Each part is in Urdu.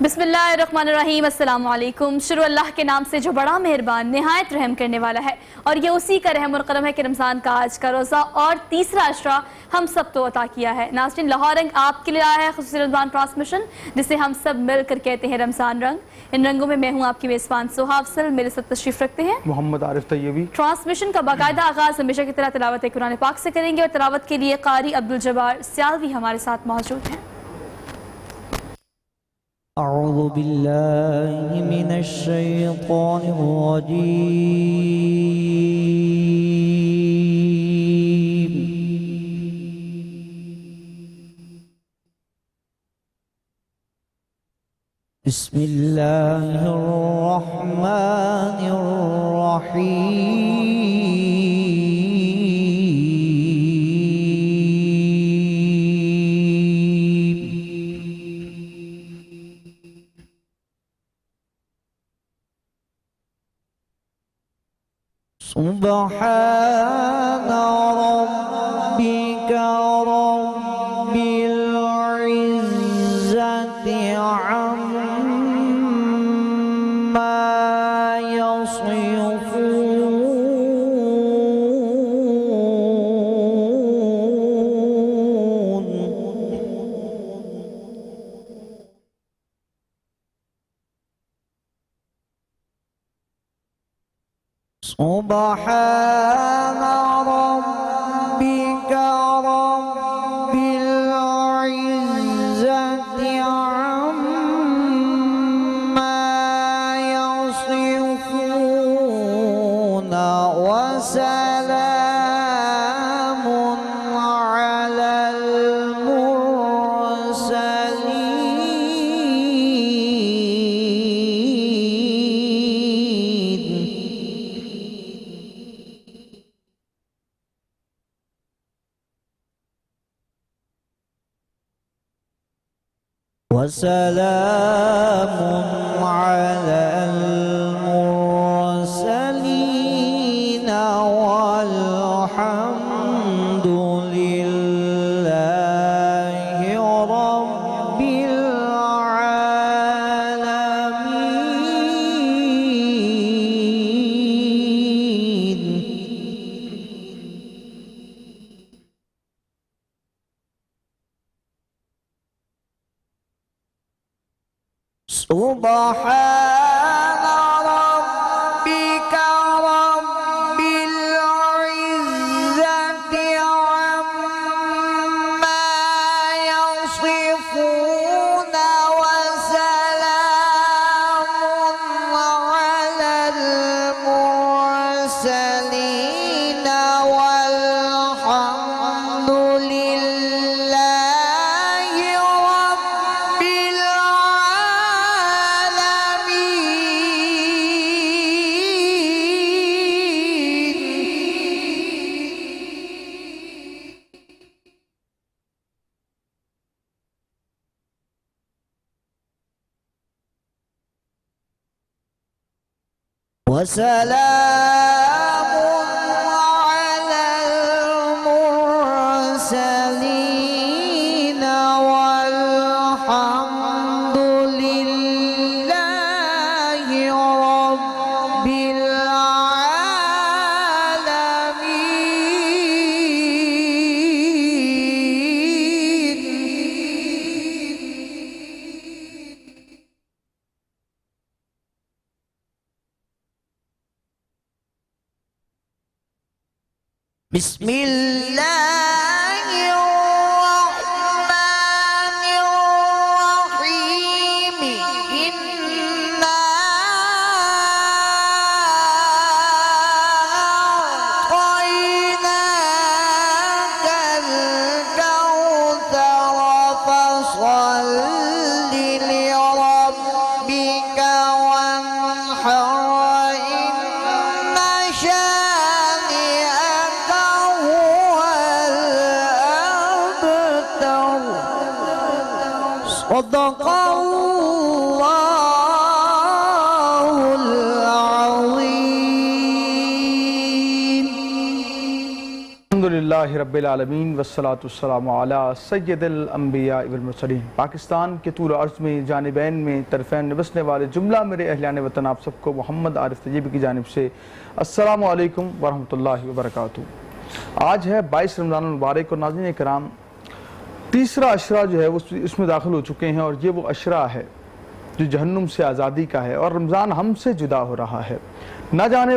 بسم اللہ الرحمن الرحیم۔ السلام علیکم۔ شروع اللہ کے نام سے جو بڑا مہربان نہایت رحم کرنے والا ہے، اور یہ اسی کا رحم اور کرم ہے کہ رمضان کا آج کا روزہ اور تیسرا عشرہ ہم سب کو عطا کیا ہے۔ ناظرین، لاہور رنگ آپ کے لیے آیا ہے خصوصی رمضان ٹرانسمیشن، جسے ہم سب مل کر کہتے ہیں رمضان رنگ۔ ان رنگوں میں میں ہوں آپ کی میزبان سہا افضل، میرے ساتھ تشریف رکھتے ہیں محمد عارف طیبی۔ ٹرانسمیشن کا باقاعدہ آغاز ہمیشہ کی طرح تلاوت قرآن پاک سے کریں گے، اور تلاوت کے لیے قاری عبدالجبار سیالوی ہمارے ساتھ موجود ہیں۔ اعوذ باللہ من الشیطان الرجیم، بسم اللہ الرحمن الرحیم۔ سبحان ربك رب العزة عما يصفون، سبحان ربك رب العزة عما يصفون، وسلام على المرسلين، وسلام على المرسلين، والحمد لله رب العالمين۔ سبحان ربك رب العزة عما يصفون، وسلام على المرسلين، والحمد لله رب وسلام على المرسلين، والحمد لله رب العالمين۔ بسم اللہ الرحمن الرحیم، انا اعطیناک الکوثر، فصل لربک وانحر، ان شانئک هو الأبتر۔ صدق الله العظيم۔ الحمد الحمدللہ رب العالمین والصلاة والسلام علی سید الانبیاء والمرسلین۔ پاکستان کے طول عرض میں، جانبین میں، طرفین میں بسنے والے جملہ میرے اہلیان وطن آپ سب کو محمد عارف طیبی کی جانب سے السلام علیکم ورحمۃ اللہ وبرکاتہ۔ آج ہے 22 رمضان المبارک اور ناظرین کرام تیسرا عشرہ جو ہے اس میں داخل ہو چکے ہیں، اور یہ وہ عشرہ ہے جو جہنم سے آزادی کا ہے، اور رمضان ہم سے جدا ہو رہا ہے۔ نہ جانے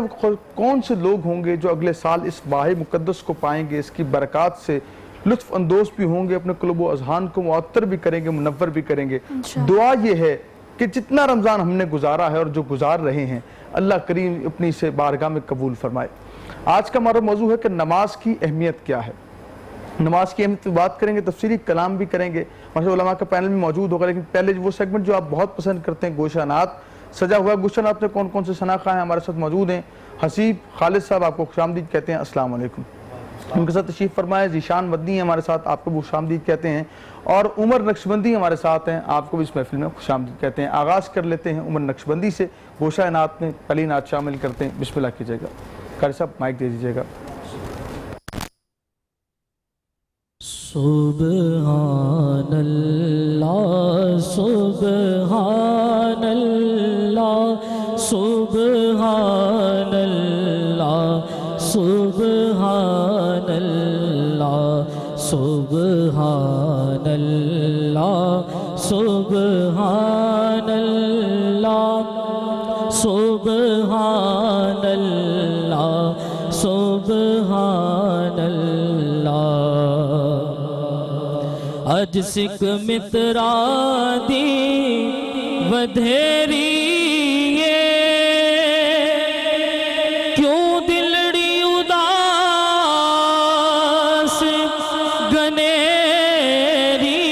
کون سے لوگ ہوں گے جو اگلے سال اس ماہ مقدس کو پائیں گے، اس کی برکات سے لطف اندوز بھی ہوں گے، اپنے قلوب و اذہان کو معطر بھی کریں گے، منور بھی کریں گے۔ دعا یہ ہے کہ جتنا رمضان ہم نے گزارا ہے اور جو گزار رہے ہیں، اللہ کریم اپنی سے بارگاہ میں قبول فرمائے۔ آج کا ہمارا موضوع ہے کہ نماز کی اہمیت کیا ہے۔ نماز کی اہمیت پہ بات کریں گے، تفصیلی کلام بھی کریں گے، ماشاء اللہ علماء کا پینل بھی موجود ہوگا، لیکن پہلے وہ سیگمنٹ جو آپ بہت پسند کرتے ہیں، گوشہ نعت سجا ہوا ہے۔ گوشہ نعت میں کون کون سے ثناء ہیں ہمارے ساتھ موجود ہیں۔ حسیب خالد صاحب آپ کو خوش آمدید کہتے ہیں، السلام علیکم۔ ان کے ساتھ تشریف فرمائے ذیشان مدنی ہیں ہمارے ساتھ، آپ کو بھی خوش آمدید کہتے ہیں، اور عمر نقشبندی ہمارے ساتھ ہیں، آپ کو بھی اس محفل میں خوش آمدید کہتے ہیں۔ آغاز کر لیتے ہیں عمر نقشبندی سے، گوشہ نعت میں پہلی نعت شامل کرتے ہیں، بسم اللہ کیجیے گا۔ قاری صاحب مائک دے دیجیے گا۔ سبحان اللہ سبحان اللہ سبحان اللہ سبحان اللہ سبحان اللہ سبحان اللہ سبحان اللہ سبحان اللہ اج سکھ مترا دی ودھیری کیوں دلڑی اداس گنیری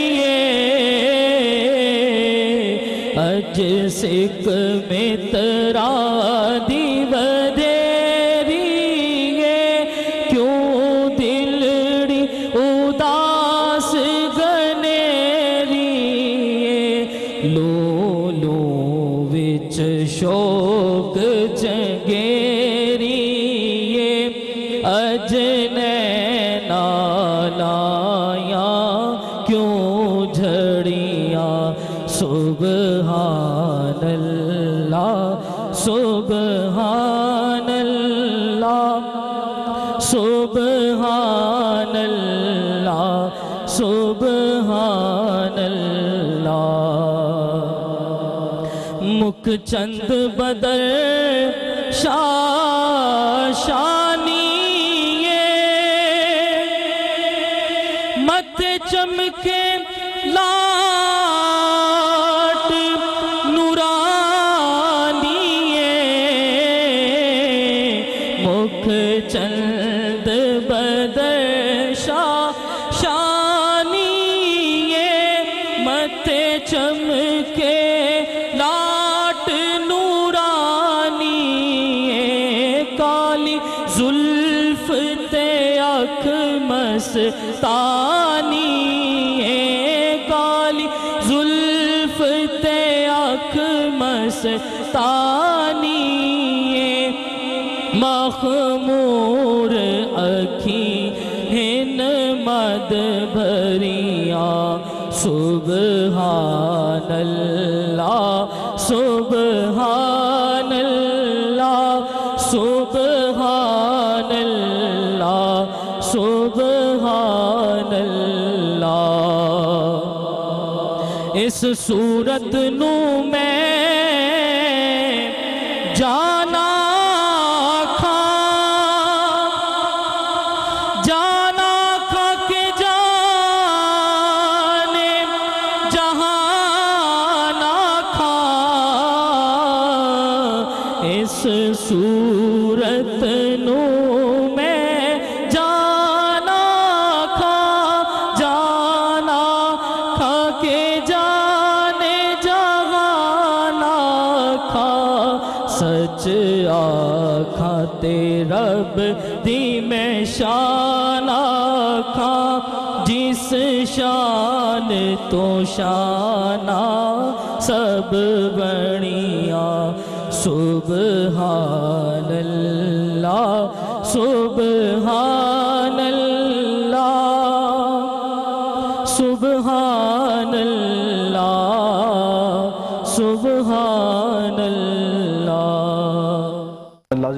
اج سکھ مترا دی ودھیری کیوں دلڑی اداس شوق جگیری اج نینا لایا کیوں جھڑیاں سبحان اللہ سبحان اللہ سبحان اللہ سبحان اللہ مکھ چند بدر شانی مت چمکے لاٹ نورانی مکھ چند بدر شانی مت چمکے زلف تے اکھ مستانی کالی زلف تے اکھ مستانی مخمور اکھی ہن مد بھریاں سبحان اللہ سبحان اللہ سبحان اللہ سبحان اللہ اس صورت نو میں جانا کھا کے جانے جہانا کھا اس صورت نو میں جانا کھا کے جانے جہانا کھا سچ آکھا تے رب دی میں شان آکھا جس شان تو شانہ سب بڑیاں سبحان اللہ سبحان اللہ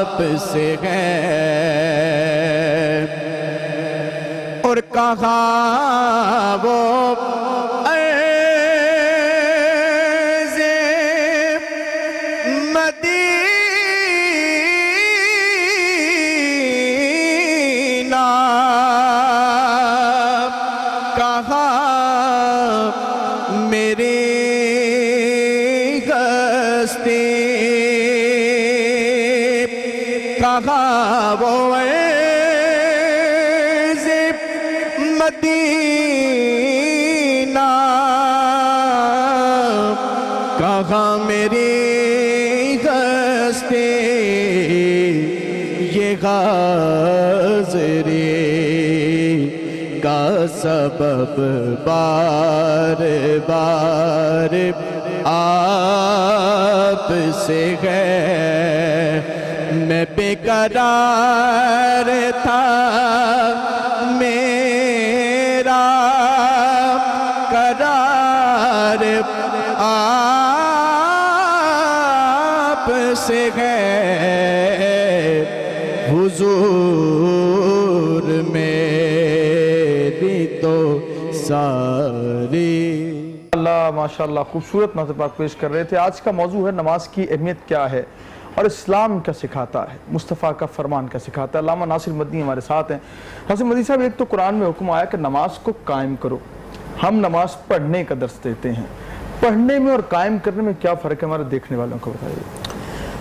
آپ سے ہے اور کہاں وہ عرض مدینہ کہاں میری ہستی کہاں وہ عرض مدینہ کہاں میری ہستی یہ حاضری کا سبب بار بار آپ سے ہے میں بے قرار تھا میرا قرار آپ سے ہے حضور میری تو ساری اللہ ماشاءاللہ خوبصورت نعت پاک پیش کر رہے تھے۔ آج کا موضوع ہے نماز کی اہمیت کیا ہے اور اسلام کیا سکھاتا ہے، مصطفیٰ کا فرمان کیا سکھاتا ہے۔ علامہ ناصر مدنی ہمارے ساتھ ہیں۔ حسن مدنی صاحب، ایک تو قرآن میں حکم آیا کہ نماز کو قائم کرو، ہم نماز پڑھنے کا درس دیتے ہیں، پڑھنے میں اور قائم کرنے میں کیا فرق ہے ہمارے دیکھنے والوں کو بتائیے۔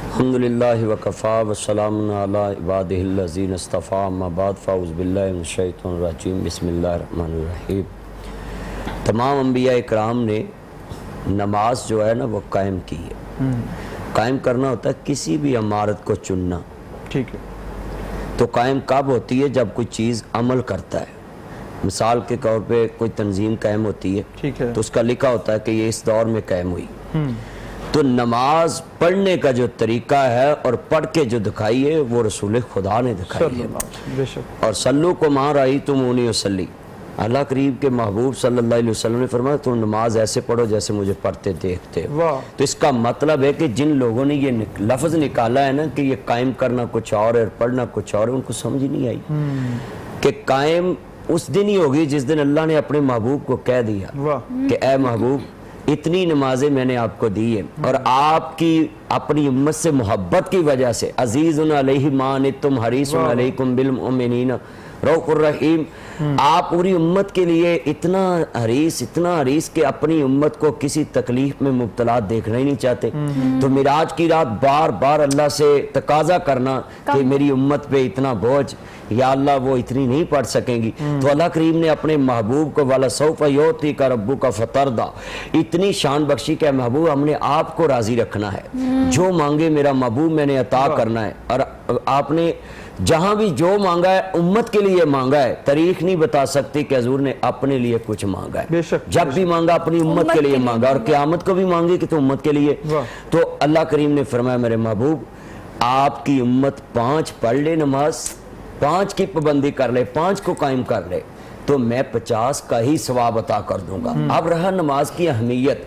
الحمدللہ وکفا والسلام علی عبادہ الذین اصطفیٰ، اما بعد فاعوذ باللہ من الشیطان الرجیم، بسم اللہ الرحمن الرحیم۔ تمام انبیاء اکرام نے نماز جو ہے نا وہ قائم کی ہے۔ قائم کرنا ہوتا ہے کسی بھی عمارت کو چننا، ٹھیک ہے، تو قائم کب ہوتی ہے جب کوئی چیز عمل کرتا ہے۔ مثال کے طور پہ کوئی تنظیم قائم ہوتی ہے ٹھیک ہے، تو اس کا لکھا ہوتا ہے کہ یہ اس دور میں قائم ہوئی۔ تو نماز پڑھنے کا جو طریقہ ہے اور پڑھ کے جو دکھائی ہے وہ رسول خدا نے دکھائی ہے۔ بے شک، اور صلو کما رأیتمونی اصلی، اللہ قریب کے محبوب صلی اللہ علیہ وسلم نے فرمایا تم نماز ایسے پڑھو جیسے مجھے پڑھتے دیکھتے ہو۔ واہ، تو اس کا مطلب ہے کہ جن لوگوں نے یہ لفظ نکالا ہے نا کہ یہ قائم کرنا کچھ اور ہے اور پڑھنا کچھ اور ہے، ان کو سمجھ نہیں آئی کہ قائم اس دن ہی ہوگی جس دن اللہ نے اپنے محبوب کو کہہ دیا واہ، کہ اے محبوب اتنی نمازیں میں نے آپ کو دی ہیں اور آپ کی اپنی امت سے محبت کی وجہ سے عزیز علیہ ما عنتم حریص علیکم بالمؤمنین رؤوف الرحیم، آپ پوری امت کے لیے اتنا حریص کہ اپنی امت کو کسی تکلیف میں مبتلا دیکھنا ہی نہیں چاہتے۔ تو معراج کی رات بار بار اللہ سے تقاضا کرنا کہ میری امت پہ اتنا بوجھ یا اللہ وہ اتنی نہیں پڑھ سکیں گی، تو اللہ کریم نے اپنے محبوب کو وَلَسَوْفَ يُعْطِيكَ رَبُّكَ فَتَرْضَىٰ اتنی شان بخشی کہ محبوب ہم نے آپ کو راضی رکھنا ہے، جو مانگے میرا محبوب میں نے عطا کرنا ہے۔ اور آپ نے جہاں بھی جو مانگا ہے امت کے لیے مانگا ہے، تاریخ نہیں بتا سکتی کہ حضور نے اپنے لیے کچھ مانگا ہے۔ بے شک، جب بھی مانگا اپنی امت کے لیے مانگا اور قیامت کو بھی مانگے کہ تو امت کے لیے۔ تو اللہ کریم نے فرمایا میرے محبوب آپ کی امت 5 پڑھ لے نماز، 5 کی پابندی کر لے، 5 کو قائم کر لے تو میں 50 کا ہی ثواب عطا کر دوں گا۔ اب رہا نماز کی اہمیت،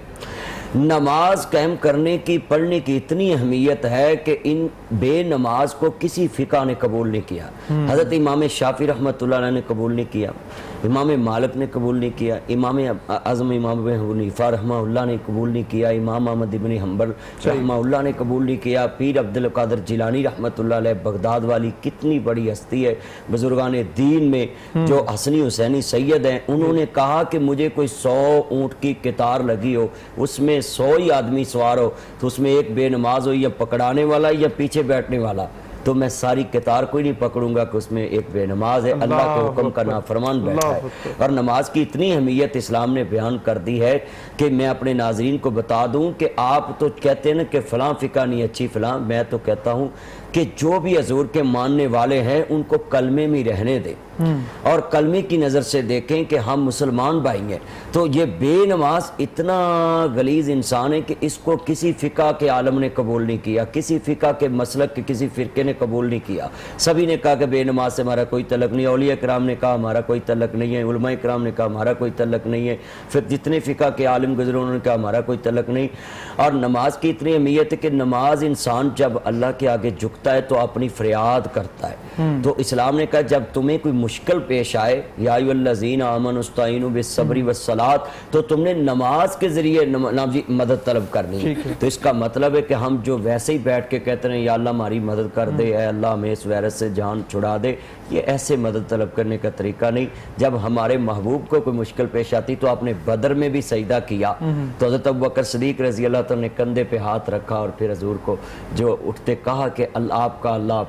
نماز قائم کرنے کی پڑھنے کی اتنی اہمیت ہے کہ ان بے نماز کو کسی فقہ نے قبول نہیں کیا۔ حضرت امام شافعی رحمۃ اللہ علیہ نے قبول نہیں کیا، امام مالک نے قبول نہیں کیا، امام اعظم امام ابو حنیفہ رحمہ اللہ نے قبول نہیں کیا، امام احمد ابن حنبل رحمہ اللہ نے قبول نہیں کیا، پیر عبد القادر جیلانی رحمۃ اللہ علیہ بغداد والی کتنی بڑی ہستی ہے بزرگان دین میں جو حسنی حسینی سید ہیں، انہوں نے کہا کہ مجھے کوئی 100 اونٹ کی قطار لگی ہو، اس میں 100 ہی آدمی سوار ہو تو اس میں ایک بے نماز ہو یا پکڑانے والا یا پیچھے بیٹھنے والا، تو میں ساری قطار کو ہی نہیں پکڑوں گا کہ اس میں ایک بے نماز ہے، اللہ کے حکم کا نافرمان بیٹھا ہے۔ اور نماز کی اتنی اہمیت اسلام نے بیان کر دی ہے کہ میں اپنے ناظرین کو بتا دوں کہ آپ تو کہتے ہیں نا کہ فلاں فقہ نہیں اچھی فلاں، میں تو کہتا ہوں کہ جو بھی حضور کے ماننے والے ہیں ان کو کلمے میں رہنے دیں اور کلمے کی نظر سے دیکھیں کہ ہم مسلمان بھائی ہیں۔ تو یہ بے نماز اتنا غلیظ انسان ہے کہ اس کو کسی فقہ کے عالم نے قبول نہیں کیا، کسی فقہ کے مسلک کے کسی فرقے نے قبول نہیں کیا۔ سبھی نے کہا کہ بے نماز سے ہمارا کوئی تعلق نہیں، اولیاء کرام نے کہا ہمارا کوئی تعلق نہیں ہے، علماء کرام نے کہا ہمارا کوئی تعلق نہیں ہے، پھر جتنے فقہ کے عالم گزرے انہوں نے کہا ہمارا کوئی تعلق نہیں۔ اور نماز کی اتنی اہمیت ہے کہ نماز انسان جب اللہ کے آگے جھکتا اٹھتا ہے تو اپنی فریاد کرتا ہے. تو اسلام نے کہا جب تمہیں کوئی مشکل پیش آئے یا ایھا الذین آمنوا استعینوا بالصبر والصلاۃ, تو تم نے نماز کے ذریعے مدد طلب کرنی ہے. تو اس کا مطلب ہے کہ ہم جو ویسے ہی بیٹھ کے کہتے ہیں یا اللہ ہماری مدد کر دے, اے اللہ ہمیں اس وائرس سے جان چھڑا دے, یہ ایسے مدد طلب کرنے کا طریقہ نہیں. جب ہمارے محبوب کو کوئی مشکل پیش آتی تو آپ نے بدر میں بھی سجدہ کیا, تو حضرت ابوبکر صدیق رضی اللہ تعالیٰ نے کندھے پہ ہاتھ رکھا اور پھر حضور کو جو اٹھتے کہا کہ اللہ آپ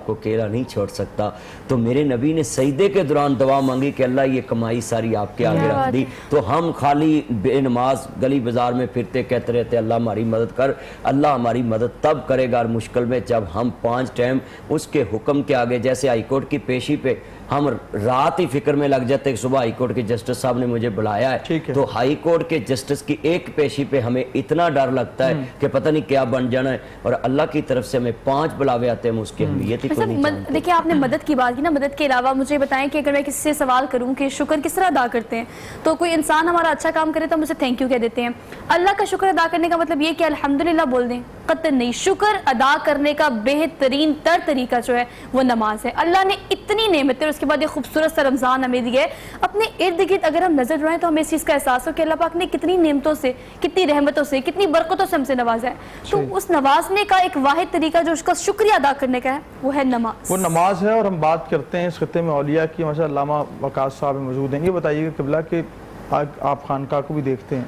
کو اکیلا نہیں چھوڑ سکتا. تو میرے نبی نے سجدے کے دوران دعا مانگی کہ اللہ یہ کمائی ساری آپ کے آگے رکھ دی. تو ہم خالی بے نماز گلی بازار میں پھرتے کہتے رہتے اللہ ہماری مدد کر, اللہ ہماری مدد تب کرے گا مشکل میں جب ہم 5 ٹائم اس کے حکم کے آگے, جیسے ہائی کورٹ کی پیشی پہ ہم رات ہی فکر میں لگ جاتے کہ صبح ہائی کورٹ کے جسٹس صاحب نے مجھے بلایا ہے, تو ہائی کورٹ کے جسٹس کی ایک پیشی پہ ہمیں اتنا ڈر لگتا ہے کہ پتہ نہیں کیا بن جانا ہے, اور اللہ کی طرف سے ہمیں 5 بلاوے آتے ہیں, ہم اس کی اہمیت ہی کوئی نہیں جانتے. دیکھیں آپ نے مدد کی بات کی نا, مدد کے علاوہ مجھے بتائیں کہ اگر میں کسی سے سوال کروں کہ شکر کس طرح ادا کرتے ہیں, تو کوئی انسان ہمارا اچھا کام کرے تو ہم اسے تھینک یو کہہ دیتے ہیں. اللہ کا شکر ادا کرنے کا مطلب یہ کہ الحمدللہ بول دیں, قطعاً نہیں. شکر ادا کرنے کا بہترین طریقہ جو ہے وہ نماز ہے. اللہ نے اتنی نعمتیں, اور اس کے بعد یہ خوبصورت سا رمضان ہمیں دیا ہے, اپنے ارد گرد اگر ہم نظر رہیں تو ہمیں اس چیز کا احساس ہو کہ اللہ پاک نے کتنی نعمتوں سے, کتنی رحمتوں سے, کتنی برکتوں سے ہم سے نوازا ہے. تو اس نوازنے کا ایک واحد طریقہ جو اس کا شکریہ ادا کرنے کا ہے وہ ہے نماز. وہ نماز ہے. اور ہم بات کرتے ہیں اس خطے میں اولیاء کی. ماشاء اللہ علامہ وقاص صاحب موجود ہیں. یہ بتائیے کہ قبلہ کہ آپ خانقاہ کو بھی دیکھتے ہیں,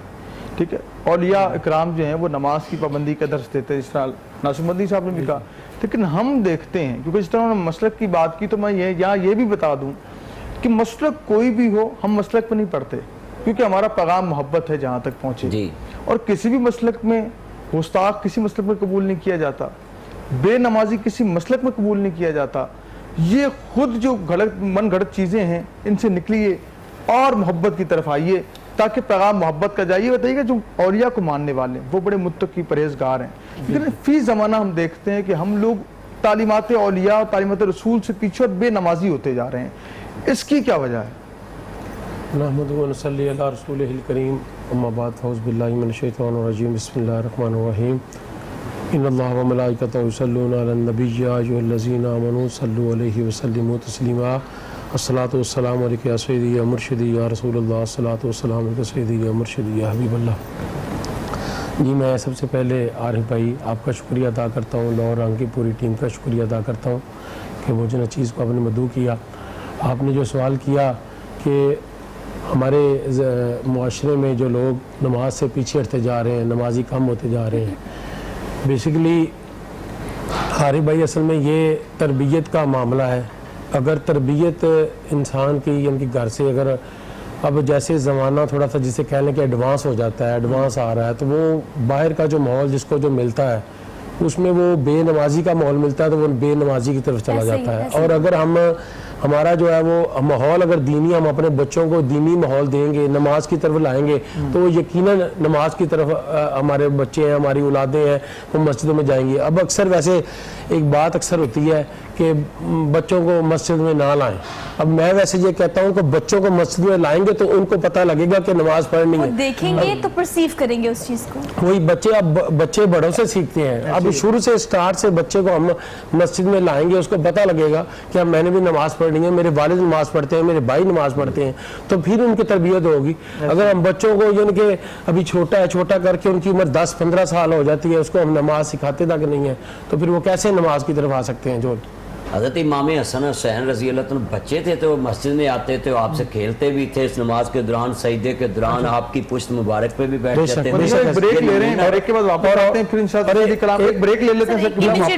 ٹھیک ہے, اولیاء اکرام جو ہیں وہ نماز کی پابندی کا درس دیتے ہیں, جس طرح ناصرالدین صاحب نے بھی کہا. لیکن ہم دیکھتے ہیں, کیونکہ جس طرح انہوں نے مسلک کی بات کی, تو میں یہاں یہ بھی بتا دوں کہ مسلک کوئی بھی ہو, ہم مسلک پہ نہیں پڑھتے, کیونکہ ہمارا پیغام محبت ہے جہاں تک پہنچے. اور کسی بھی مسلک میں گستاخ کسی مسلک میں قبول نہیں کیا جاتا, بے نمازی کسی مسلک میں قبول نہیں کیا جاتا. یہ خود جو من گھڑت چیزیں ہیں ان سے نکلیے اور محبت کی طرف آئیے تاکہ پیغام محبت کا جائے. بتائیے گا جو اولیاء کو ماننے والے ہیں وہ بڑے متقی پرہیزگار ہیں, لیکن فی زمانہ ہم دیکھتے ہیں کہ ہم لوگ تعلیمات اولیاء اور تعلیمات رسول سے پیچھے اور بے نمازی ہوتے جا رہے ہیں. اس کی کیا وجہ ہے؟ نحمدہ و نصلی علی رسولہ الکریم, اما بعد, فاعوذ باللہ من الشیطان الرجیم, بسم اللہ الرحمن الرحیم. ان اللہ و ملائکتہ یصلون علی النبی یا ایھا الذین آمنوا صلوا علیہ وسلموا تسلیما. الصلاۃ والسلام علیک یا سیدی یا مرشدی یا رسول اللہ, الصلاۃ والسلام علیک سیدی یا مرشدی یا حبیب اللہ. جی میں سب سے پہلے عارف بھائی آپ کا شکریہ ادا کرتا ہوں, لاہور رنگ کی پوری ٹیم کا شکریہ ادا کرتا ہوں کہ وہ جن چیز کو آپ نے مدعو کیا. آپ نے جو سوال کیا کہ ہمارے معاشرے میں جو لوگ نماز سے پیچھے ہٹتے جا رہے ہیں, نمازی کم ہوتے جا رہے ہیں, بیسیکلی عارف بھائی اصل میں یہ تربیت کا معاملہ ہے. اگر تربیت انسان کی یعنی کہ گھر سے, اگر اب جیسے زمانہ تھوڑا سا جسے کہہ لیں کہ ایڈوانس ہو جاتا ہے, ایڈوانس آ رہا ہے, تو وہ باہر کا جو ماحول جس کو جو ملتا ہے اس میں وہ بے نمازی کا ماحول ملتا ہے تو وہ بے نمازی کی طرف چلا جاتا ہے. اور اگر ہمارا جو ہے وہ ماحول اگر دینی, ہم اپنے بچوں کو دینی ماحول دیں گے, نماز کی طرف لائیں گے, تو وہ یقیناً نماز کی طرف ہمارے بچے ہیں, ہماری اولادیں ہیں, وہ مسجدوں میں جائیں گی. اب اکثر ویسے ایک بات اکثر ہوتی ہے کہ بچوں کو مسجد میں نہ لائیں. اب میں ویسے یہ کہتا ہوں کہ بچوں کو مسجد میں لائیں گے تو ان کو پتہ لگے گا کہ نماز پڑھنی ہے, دیکھیں گے تو پرسیو کریں گے اس چیز کو. وہی بچے بڑوں سے سیکھتے ہیں. اب شروع سے اسٹارٹ سے بچے کو ہم مسجد میں لائیں گے, اس کو پتہ لگے گا کہ میں نے بھی نماز پڑھنی ہے, میرے والد نماز پڑھتے ہیں, میرے بھائی نماز پڑھتے ہیں, تو پھر ان کی تربیت ہوگی. اگر ہم بچوں کو یعنی کہ ابھی چھوٹا کر کے ان کی عمر 10-15 سال ہو جاتی ہے, اس کو ہم نماز سکھاتے تک نہیں ہے, تو پھر وہ کیسے نماز کی طرف آ سکتے ہیں. جو حضرت امام حسن حسین رضی اللہ عنہ بچے تھے تو وہ مسجد میں آتے تھے, آپ سے کھیلتے بھی تھے, اس نماز کے دوران سجدے کے دوران آپ کی پشت مبارک پہ بھی بیٹھ جاتے تھے. بریک لے رہے ہیں, بریک کے بعد واپس آتے ہیں, پھر انشاءاللہ کلام ایک بریک لے لیتے ہیں,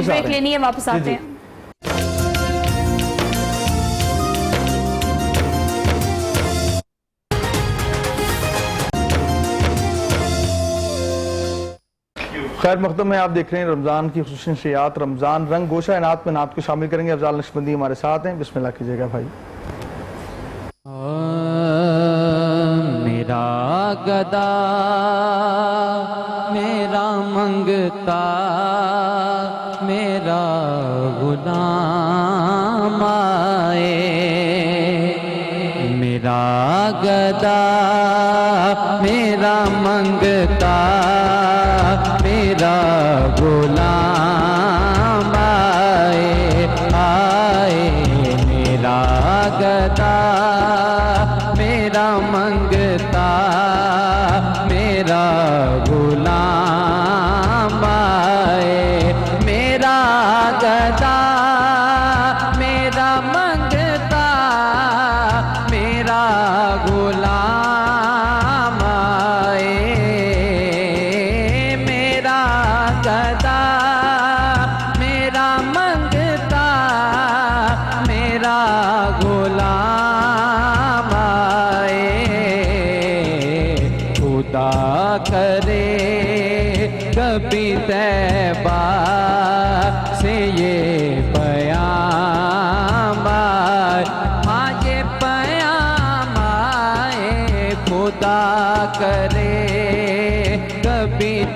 بریک لینی ہے, واپس آتے ہیں. خیر مقدم ہے, آپ دیکھ رہے ہیں رمضان کی خصوصی نشریات رمضان رنگ. گوشہ نعت میں نعت کو شامل کریں گے. افضال نقشبندی ہمارے ساتھ ہیں, بسم اللہ کیجیے گا بھائی. میرا گدا میرا منگتا میرا غلام آئے, میرا گدا میرا منگتا میرا غلام آئے,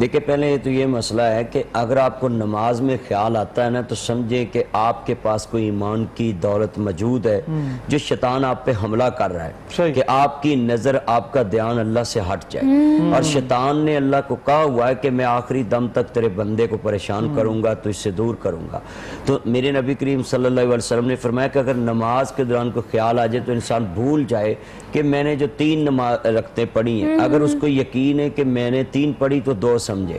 دیکھیں پہلے تو یہ مسئلہ ہے کہ اگر آپ کو نماز میں خیال آتا ہے نا تو سمجھیں کہ آپ کے پاس کوئی ایمان کی دولت موجود ہے جو شیطان آپ پہ حملہ کر رہا ہے کہ آپ کی نظر آپ کا دھیان اللہ سے ہٹ جائے، اور شیطان نے اللہ کو کہا ہوا ہے کہ میں آخری دم تک تیرے بندے کو پریشان کروں گا تو اس سے دور کروں گا۔ تو میرے نبی کریم صلی اللہ علیہ وسلم نے فرمایا کہ اگر نماز کے دوران کوئی خیال آ جائے تو انسان بھول جائے کہ میں نے جو 3 رکعتیں پڑھی ہیں، اگر اس کو یقین ہے کہ میں نے 3 پڑھی تو 2 سمجھے،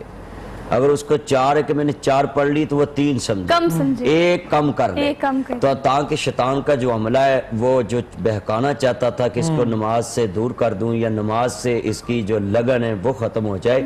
اگر اس کو 4 ہے کہ میں نے 4 پڑھ لی تو وہ 3 سمجھے، کم سمجھے، ایک کم کر لے، تو تاکہ شیطان کا جو حملہ ہے وہ جو بہکانا چاہتا تھا کہ اس کو نماز سے دور کر دوں یا نماز سے اس کی جو لگن ہے وہ ختم ہو جائے،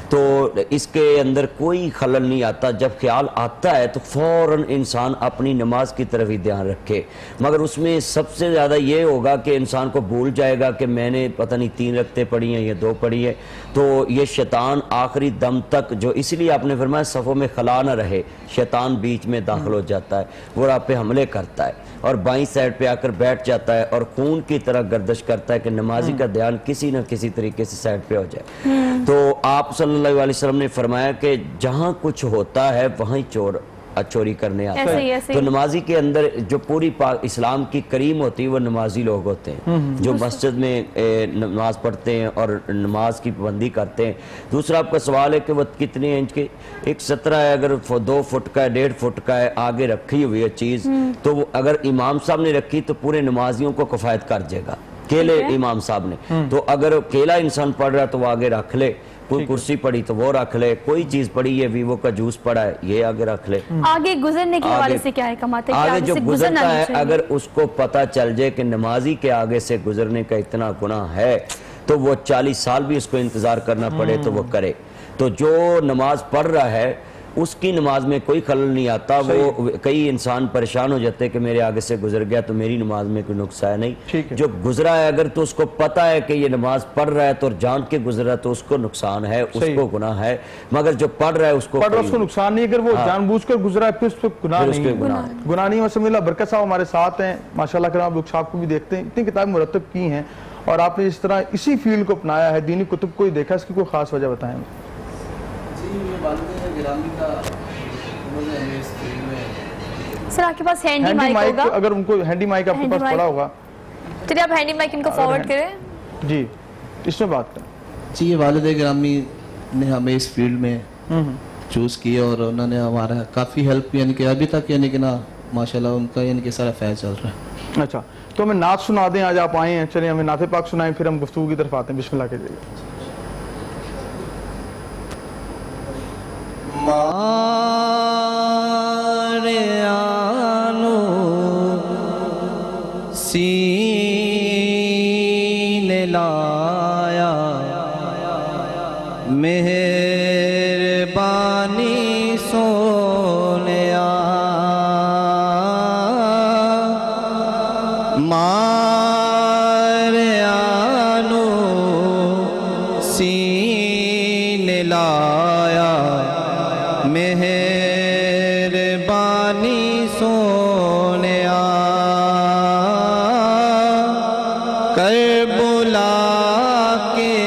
تو اس کے اندر کوئی خلل نہیں آتا۔ جب خیال آتا ہے تو فوراً انسان اپنی نماز کی طرف ہی دھیان رکھے، مگر اس میں سب سے زیادہ یہ ہوگا کہ انسان کو بھول جائے گا کہ میں نے پتہ نہیں 3 رکعتیں پڑھی ہیں یا 2 پڑھی ہیں، تو یہ شیطان آخری دم تک جو اس لیے آپ نے فرمایا صفوں میں خلا نہ رہے، شیطان بیچ میں داخل ہو جاتا ہے، وہ آپ پہ حملے کرتا ہے اور بائیں سائڈ پہ آ کر بیٹھ جاتا ہے اور خون کی طرح گردش کرتا ہے کہ نمازی کا دھیان کسی نہ کسی طریقے سے سائڈ پہ ہو جائے۔ تو آپ صلی اللہ علیہ وسلم نے فرمایا کہ جہاں کچھ ہوتا ہے وہیں چوری کرنے آتا ہے، تو نمازی کے اندر جو پوری اسلام کی کریم ہوتی ہے وہ نمازی لوگ ہوتے ہیں جو مسجد میں نماز پڑھتے ہیں اور نماز کی پابندی کرتے ہیں۔ دوسرا آپ کا سوال ہے کہ وہ کتنے انچ کے، ایک 17 ہے، اگر 2 فٹ کا ہے 1.5 فٹ کا ہے آگے رکھی ہوئی ہے چیز، تو وہ اگر امام صاحب نے رکھی تو پورے نمازیوں کو کفایت کر جائے گا، کیلے امام صاحب نے، تو اگر کیلا انسان پڑھ رہا ہے تو وہ آگے رکھ لے، کوئی کرسی پڑی تو وہ رکھ لے، کوئی چیز پڑی ہے ویوو کا جوس پڑا ہے یہ آگے رکھ لے۔ آگے گزرنے کے حوالے سے کیا حکمات ہے؟ آگے جو گزرتا ہے اگر اس کو پتہ چل جائے کہ نمازی کے آگے سے گزرنے کا اتنا گناہ ہے تو وہ 40 سال بھی اس کو انتظار کرنا پڑے تو وہ کرے۔ تو جو نماز پڑھ رہا ہے اس کی نماز میں کوئی خلل نہیں آتا، وہ کئی انسان پریشان ہو جاتے ہیں کہ میرے آگے سے گزر گیا تو میری نماز میں کوئی نقص ہے نہیں، جو گزرا ہے اگر تو اس کو پتہ ہے کہ یہ نماز پڑھ رہا ہے تو جان کے گزرا تو اس کو نقصان ہے، اس کو گناہ ہے، مگر جو پڑھ رہا ہے اس کو نقصان نہیں، اگر وہ جان بوجھ کر گزرا ہے پھر اس کو گناہ نہیں۔ وسلم اللہ برکت صاحب ہمارے ساتھ ہیں، ماشاءاللہ کرام آپ لوگ صاحب کو بھی دیکھتے ہیں، اتنی کتابیں مرتب کی ہیں اور آپ نے اس طرح اسی فیلڈ کو اپنایا ہے، دینی کتب کو ہی دیکھا، اس کی کوئی خاص وجہ بتائیں؟ سر آپ کے پاس ہینڈی مائک ہوگا، اگر ان کو ہینڈی مائک آپ کے پاس پڑا ہوگا، چلیے آپ ہینڈی مائک ان کو فارورڈ کریں۔ جی اس میں بات کریں۔ جی یہ والد گرامی نے ہمیں اس فیلڈ میں چوز کیا اور انہوں نے ہمارا کافی ہیلپ کی، یعنی کہ ابھی تک یعنی کہ نا ماشاءاللہ ان کا یعنی کہ سارا فیض چل رہا ہے۔ اچھا تو ہمیں نعت سنا دیں، آج آپ آئے ہیں، چلیں ہمیں نعت پاک سنائیں پھر ہم گفتگو کی طرف آتے ہیں، بسم اللہ کیجئے گا۔ سینے لایا مہربانی سونیا ماریانو سینے لایا مہربانی سونیا کربلا کے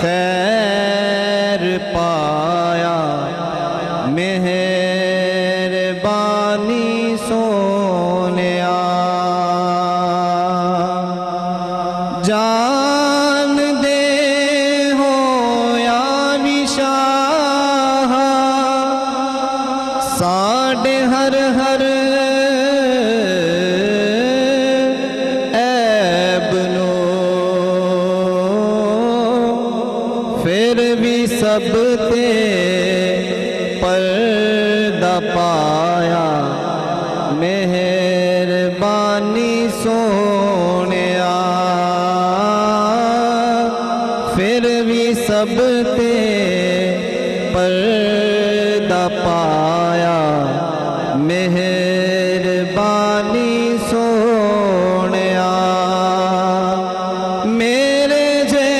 خیر پایا مہربانی سونیا جان دے ہو یا نشاہ ساڈے ہر ہر عیب نو پھر بھی سب تے پردہ پایا مہربانی سونیا پھر بھی سب تے پردہ پایا مہربانی سونیا میرے جے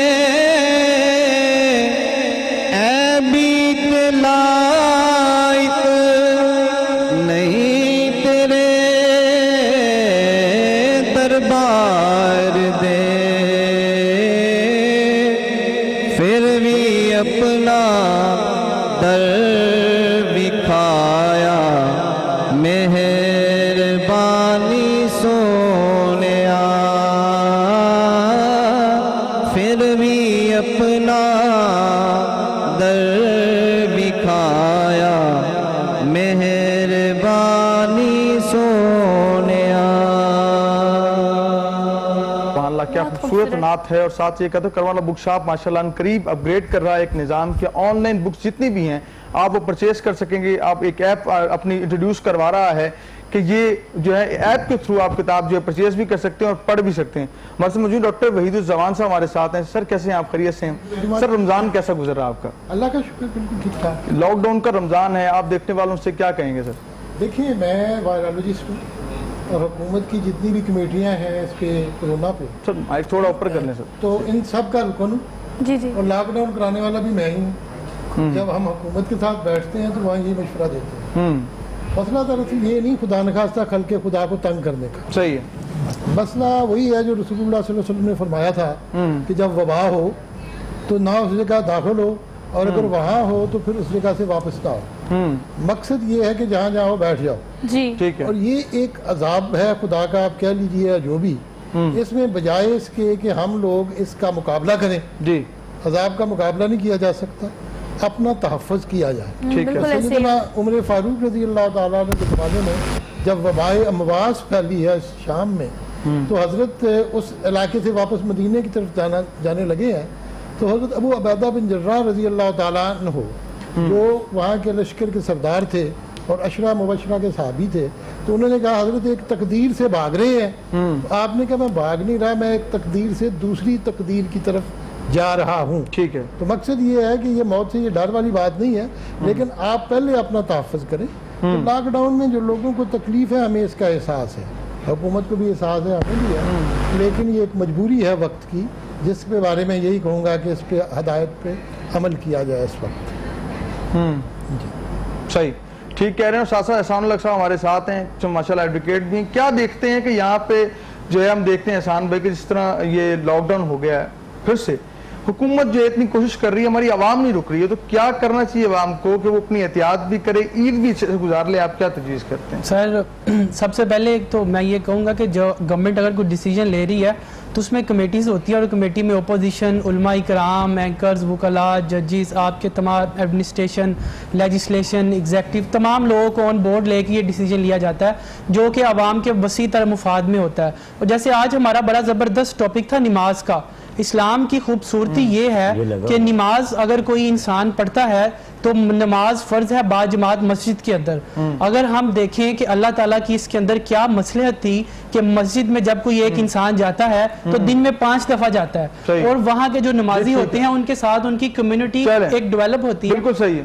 عیبی لائق نہیں تیرے دربار دے پھر بھی اپنا سونیا سبحان اللہ، کیا خوبصورت نعت ہے. اور ساتھ یہ کہتے ہیں کروالا بک شاپ ماشاءاللہ ان قریب اپ گریڈ کر رہا ہے ایک نظام کہ آن لائن بکس جتنی بھی ہیں آپ وہ پرچیز کر سکیں گے. آپ ایک ایپ اپنی انٹروڈیوس کروا رہا ہے کہ یہ جو ہے ایپ کے تھرو آپ کتاب جو ہے پرچیز بھی کر سکتے ہیں اور پڑھ بھی سکتے ہیں. ہمارے ساتھ موجود ڈاکٹر وحید الزمان صاحب ہمارے ساتھ ہیں. سر کیسے ہیں آپ؟ خیریت سے ہیں؟ سر رمضان کیسا گزر رہا آپ کا؟ اللہ کا شکر بالکل ٹھیک ٹھاک. لاک ڈاؤن کا رمضان ہے، آپ دیکھنے والوں سے کیا کہیں گے سر؟ دیکھیے میں وائرالوجسٹ ہوں اور حکومت کی جتنی بھی کمیٹیاں ہیں اس پہ کورونا پہ، سر مائک تھوڑا اوپر کر لیں سر. تو ان سب کا رکن ہوں جی جی. اور لاک ڈاؤن کرانے والا بھی میں ہی ہوں. جب ہم حکومت کے ساتھ بیٹھتے ہیں تو وہاں یہ مشورہ دیتے ہیں. مسئلہ دراصل یہ نہیں خدا نخواستہ خلق خدا کو تنگ کرنے کا، صحیح ہے. مسئلہ وہی ہے جو رسول اللہ صلی اللہ علیہ وسلم نے فرمایا تھا کہ جب وبا ہو تو نہ اس جگہ داخل ہو اور اگر وہاں ہو تو پھر اس جگہ سے واپس نہ ہو. مقصد یہ ہے کہ جہاں جاؤ بیٹھ جاؤ. جی ٹھیک ہے. اور یہ ایک عذاب ہے خدا کا، آپ کہہ لیجیے جو بھی. اس میں بجائے اس کے کہ ہم لوگ اس کا مقابلہ کریں، جی عذاب کا مقابلہ نہیں کیا جا سکتا، اپنا تحفظ کیا جائے. ٹھیک ہے. بالکل ایسے ہی. سیدنا عمر فاروق رضی اللہ تعالیٰ عنہ کے زمانے میں جب وبائے امواس پھیلی ہے شام میں تو حضرت اس علاقے سے واپس مدینے کی طرف جانے لگے ہیں. تو حضرت ابو عبیدہ بن جراح رضی اللہ تعالیٰ عنہ جو وہاں کے لشکر کے سردار تھے اور عشرہ مبشرہ کے صحابی تھے، تو انہوں نے کہا حضرت ایک تقدیر سے بھاگ رہے ہیں. آپ نے کہا میں بھاگ نہیں رہا، میں ایک تقدیر سے دوسری تقدیر کی طرف جا رہا ہوں. ٹھیک ہے. تو مقصد یہ ہے کہ یہ موت سے یہ ڈر والی بات نہیں ہے، لیکن آپ پہلے اپنا تحفظ کریں. تو لاک ڈاؤن میں جو لوگوں کو تکلیف ہے ہمیں اس کا احساس ہے، حکومت کو بھی احساس ہے، ہمیں بھی ہے، لیکن یہ ایک مجبوری ہے وقت کی جس کے بارے میں یہی کہوں گا کہ اس پہ ہدایت پہ عمل کیا جائے اس وقت. صحیح ٹھیک کہہ رہے ہیں. ساتھ ساتھ احسان الحق صاحب ہمارے ساتھ ہیں جو ماشاءاللہ ایڈوکیٹ بھی ہیں. کیا دیکھتے ہیں کہ یہاں پہ جو ہے ہم دیکھتے ہیں احسان بھائی کہ جس طرح یہ لاک ڈاؤن ہو گیا ہے پھر سے حکومت جو ہے اتنی کوشش کر رہی ہے، ہماری عوام نہیں رک رہی ہے، تو کیا کرنا چاہیے عوام کو کہ وہ اپنی احتیاط بھی کرے، عید بھی اچھے سے گزار لے؟ آپ کیا تجویز کرتے ہیں؟ سر سب سے پہلے ایک تو میں یہ کہوں گا کہ جو گورنمنٹ اگر کوئی ڈیسیجن لے رہی ہے تو اس میں کمیٹیز ہوتی ہے اور کمیٹی میں اپوزیشن، علماء کرام، اینکرز، وکلاء، ججز، آپ کے تمام ایڈمنسٹریشن، لیجسلیشن، ایگزیکٹو، تمام لوگوں کو آن بورڈ لے کے یہ ڈیسیجن لیا جاتا ہے جو کہ عوام کے وسیع تر مفاد میں ہوتا ہے. اور جیسے آج ہمارا بڑا زبردست ٹاپک تھا نماز کا. اسلام کی خوبصورتی یہ ہے کہ نماز اگر کوئی انسان پڑھتا ہے تو نماز فرض ہے با جماعت مسجد کے اندر. اگر ہم دیکھیں کہ اللہ تعالیٰ کی اس کے اندر کیا مصلحت تھی کہ مسجد میں جب کوئی ایک انسان جاتا ہے تو دن میں 5 دفعہ جاتا ہے اور وہاں کے جو نمازی ہوتے ہیں ان کے ساتھ ان کی کمیونٹی ایک ڈیولپ ہوتی ہے. بالکل صحیح ہے.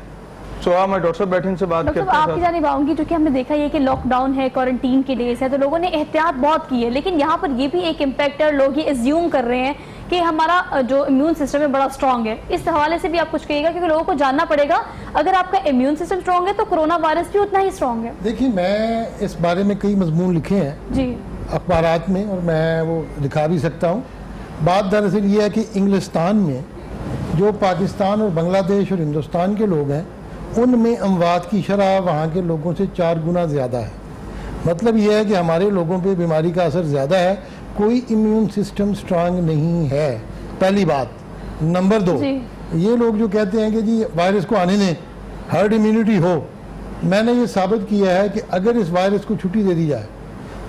میں ڈاکٹر صاحب بیٹھے ان سے بات کرتا ہوں. آپ کی جانب آؤں گی، جو کہ ہم نے دیکھا یہ کہ لاک ڈاؤن ہے، کوارنٹین کے ڈیز ہے، تو لوگوں نے احتیاط بہت کی ہے، لیکن یہاں پر یہ بھی ایک امپیکٹ ہے. لوگ یہ ایزیوم کر رہے ہیں کہ ہمارا جو امیون سسٹم ہے بڑا اسٹرانگ ہے. اس حوالے سے بھی آپ کچھ کہیے گا کیونکہ لوگوں کو جاننا پڑے گا اگر آپ کا امیون سسٹم اسٹرانگ ہے تو کرونا وائرس بھی اتنا ہی اسٹرانگ ہے. دیکھیے میں اس بارے میں کئی مضمون لکھے ہیں جی اخبارات میں اور میں وہ دکھا بھی سکتا ہوں. بات دراصل یہ ہے کہ انگلستان میں جو پاکستان اور بنگلہ دیش اور ہندوستان کے لوگ ہیں ان میں اموات کی شرح وہاں کے لوگوں سے 4 گنا زیادہ ہے. مطلب یہ ہے کہ ہمارے لوگوں پہ بیماری کا اثر زیادہ ہے، کوئی امیون سسٹم سٹرانگ نہیں ہے. پہلی بات. نمبر 2 یہ لوگ جو کہتے ہیں کہ جی وائرس کو آنے دیں، ہرڈ امیونٹی ہو، میں نے یہ ثابت کیا ہے کہ اگر اس وائرس کو چھٹی دے دی جائے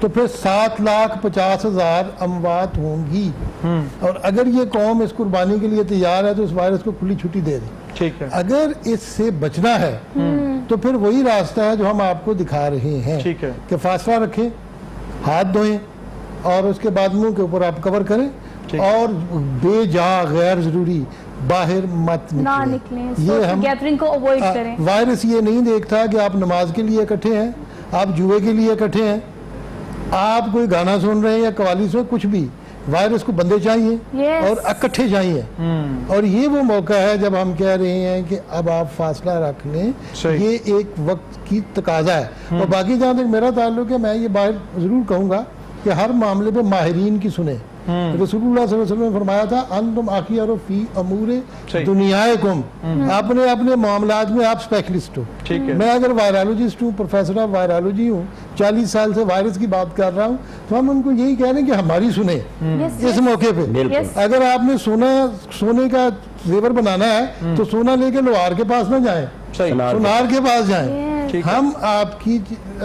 تو پھر 7,50,000 اموات ہوں گی. اور اگر یہ قوم اس قربانی کے لیے تیار ہے تو اس وائرس کو کھلی چھٹی دے دیں. ٹھیک ہے. اگر اس سے بچنا ہے تو پھر وہی راستہ ہے جو ہم آپ کو دکھا رہے ہیں. ٹھیک ہے. کہ فاصلہ رکھیں، ہاتھ دھوئیں اور اس کے بعد منہ کے اوپر آپ کور کریں اور بے جا غیر ضروری باہر مت نکلیں. یہ ہم گیدرنگ کو اوائڈ کریں. وائرس یہ نہیں دیکھتا کہ آپ نماز کے لیے اکٹھے ہیں، آپ جوئے کے لیے اکٹھے ہیں، آپ کوئی گانا سن رہے ہیں یا قوالی سن، کچھ بھی. وائرس کو بندے چاہیے اور اکٹھے چاہیے. اور یہ وہ موقع ہے جب ہم کہہ رہے ہیں کہ اب آپ فاصلہ رکھ لیں. یہ ایک وقت کی تقاضا ہے. اور باقی جہاں تک میرا تعلق ہے میں یہ بات ضرور کہوں گا کہ ہر معاملے پہ ماہرین کی سنیں. رسول اللہ صلی اللہ علیہ وسلم نے فرمایا تھا انتم اخیار فی امور دنیاکم، اپنے معاملات میں آپ اسپیشلسٹ ہو. میں اگر وائرالوجسٹ ہوں، پروفیسر آف وائرالوجی ہوں، 40 سال سے وائرس کی بات کر رہا ہوں، تو ہم ان کو یہی کہہ رہے ہیں کہ ہماری سنیں اس موقع پہ. اگر آپ نے سونے کا زیور بنانا ہے تو سونا لے کے لوہار کے پاس نہ جائیں، سونار کے پاس جائیں. ہم آپ کی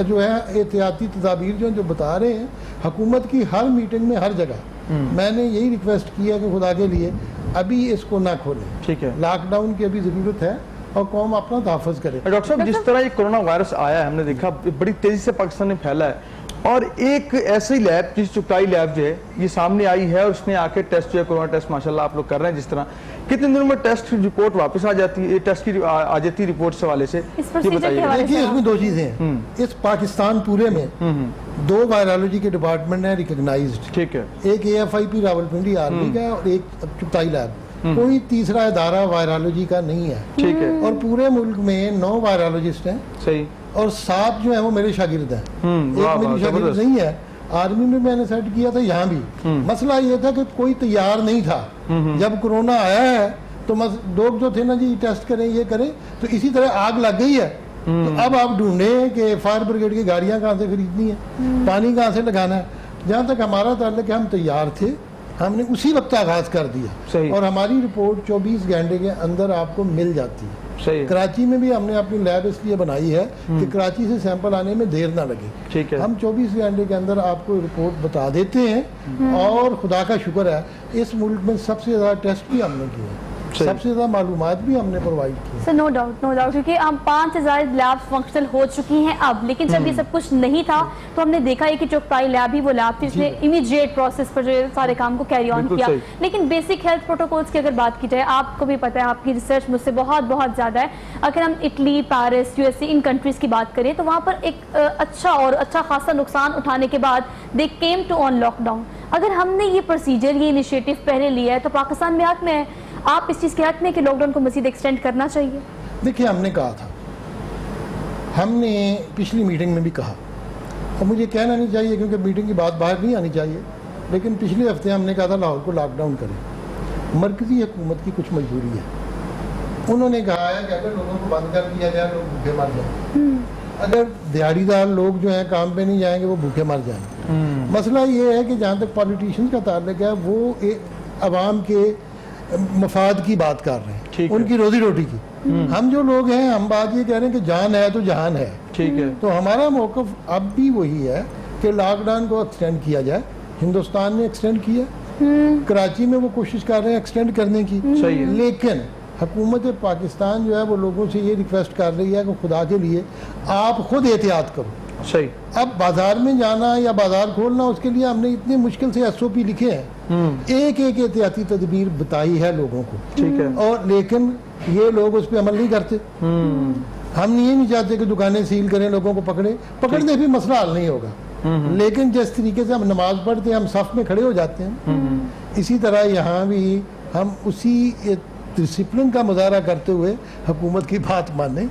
جو ہے احتیاطی تدابیر جو بتا رہے ہیں حکومت کی ہر میٹنگ میں ہر جگہ میں نے یہی ریکویسٹ کیا کہ خدا کے لیے ابھی اس کو نہ کھولیں. ٹھیک ہے. لاک ڈاؤن کی ابھی ضرورت ہے اور قوم اپنا تحفظ کرے. ڈاکٹر صاحب جس طرح یہ کرونا وائرس آیا ہے ہم نے دیکھا بڑی تیزی سے پاکستان میں پھیلا ہے اور ایک ایسی لیب جس چپرائی لیب جو ہے یہ سامنے آئی ہے اور اس نے آ کے ٹیسٹ جو ہے کرونا ٹیسٹ ماشاءاللہ آپ لوگ کر رہے ہیں جس طرح کتنے دنوں میں ٹیسٹ رپورٹ واپس آ جاتی ہے ٹیسٹ کی آ جاتی ہے رپورٹ سے حوالے سے یہ بتائیے. دیکھیے اس میں دو چیزیں ہیں. اس پاکستان پورے میں 2 وائرالوجی کے ڈپارٹمنٹ ہیں ریکگنائزڈ. ٹھیک ہے. ایک AFIP راولپنڈی آرمی کا ہے اور ایک چپتائی لیب. کوئی تیسرا ادارہ وائرالوجی کا نہیں ہے. ٹھیک ہے. اور پورے ملک میں 9 وائرالوجسٹ ہیں. صحیح. اور 7 جو ہیں وہ میرے شاگرد ہیں. ایک میری شاگرد نہیں ہے. آرمی میں نے سیٹ کیا تھا یہاں بھی. مسئلہ یہ تھا کہ کوئی تیار نہیں تھا. جب کرونا آیا ہے تو لوگ جو تھے نا جی ٹیسٹ کریں یہ کریں تو اسی طرح آگ لگ گئی ہے. تو اب آپ ڈھونڈیں کہ فائر بریگیڈ کی گاڑیاں کہاں سے خریدنی ہے, پانی کہاں سے لگانا ہے. جہاں تک ہمارا تعلق ہے ہم تیار تھے, ہم نے اسی وقت آغاز کر دیا اور ہماری رپورٹ 24 گھنٹے کے اندر آپ کو مل جاتی ہے. کراچی میں بھی ہم نے اپنی لیب اس لیے بنائی ہے کہ کراچی سے سیمپل آنے میں دیر نہ لگے. ہم 24 گھنٹے کے اندر آپ کو رپورٹ بتا دیتے ہیں اور خدا کا شکر ہے اس ملک میں سب سے زیادہ ٹیسٹ بھی ہم نے کیے ہیں, سب سے زیادہ معلومات بھی ہم نے پرووائڈ کی. سر نو ڈاؤٹ کیونکہ ہم 5 سے زیادہ لیب فنکشنل ہو چکی ہیں اب, لیکن جب یہ سب کچھ نہیں تھا تو ہم نے دیکھا ہے کہ چوپرائی لیب ہی وہ لیب تھی جس نے امیڈیٹ پروسیس پر جو سارے کام کو کیری آن کیا. لیکن بیسک ہیلتھ پروٹوکولز کی اگر بات کی جائے, آپ کو بھی پتہ ہے, آپ کی ریسرچ مجھ سے بہت زیادہ ہے. اگر ہم اٹلی, پیرس, USA ان کنٹریز کی بات کریں تو وہاں پر ایک اچھا خاصا نقصان اٹھانے کے بعد they came to on lockdown. اگر ہم نے یہ پروسیجر یہ انیشیٹو پہلے لیا ہے تو پاکستان میں حق میں ہے, آپ اس چیز کے حق میں کہ لاک ڈاؤن کو مزید ایکسٹینڈ کرنا چاہیے. دیکھیں ہم نے کہا تھا, ہم نے پچھلی میٹنگ میں بھی کہا اور مجھے کہنا نہیں چاہیے کیونکہ میٹنگ کی بات باہر نہیں آنی چاہیے, لیکن پچھلے ہفتے ہم نے کہا تھا لاہور کو لاک ڈاؤن کریں. مرکزی حکومت کی کچھ مجبوری ہے. انہوں نے کہا ہے کہ اگر لوگوں کو بند کر دیا جائے لوگ بھوکے مر جائیں, اگر دیہڑی دار لوگ جو ہیں کام پہ نہیں جائیں گے وہ بھوکے مر جائیں گے. مسئلہ یہ ہے کہ جہاں تک پالیٹیشین کا تعلق ہے وہ عوام کے مفاد کی بات کر رہے ہیں, ان کی روزی روٹی کی. ہم جو لوگ ہیں ہم بات یہ کہہ رہے ہیں کہ جان ہے تو جہان ہے. ٹھیک ہے. تو ہمارا موقف اب بھی وہی ہے کہ لاک ڈاؤن کو ایکسٹینڈ کیا جائے. ہندوستان نے ایکسٹینڈ کیا, کراچی میں وہ کوشش کر رہے ہیں ایکسٹینڈ کرنے کی, لیکن حکومت پاکستان جو ہے وہ لوگوں سے یہ ریکویسٹ کر رہی ہے کہ خدا کے لیے آپ خود احتیاط کرو. صحیح. اب بازار میں جانا یا بازار کھولنا اس کے لیے ہم نے اتنے مشکل سے SOP لکھے ہیں, ایک احتیاطی تدبیر بتائی ہے لوگوں کو. ٹھیک ہے. اور لیکن یہ لوگ اس پہ عمل نہیں کرتے. ہم یہ نہیں چاہتے کہ دکانیں سیل کریں, لوگوں کو پکڑنے بھی مسئلہ حل نہیں ہوگا, لیکن جس طریقے سے ہم نماز پڑھتے ہیں ہم صف میں کھڑے ہو جاتے ہیں, اسی طرح یہاں بھی ہم اسی ڈسپلن کا مظاہرہ کرتے ہوئے حکومت کی بات مانیں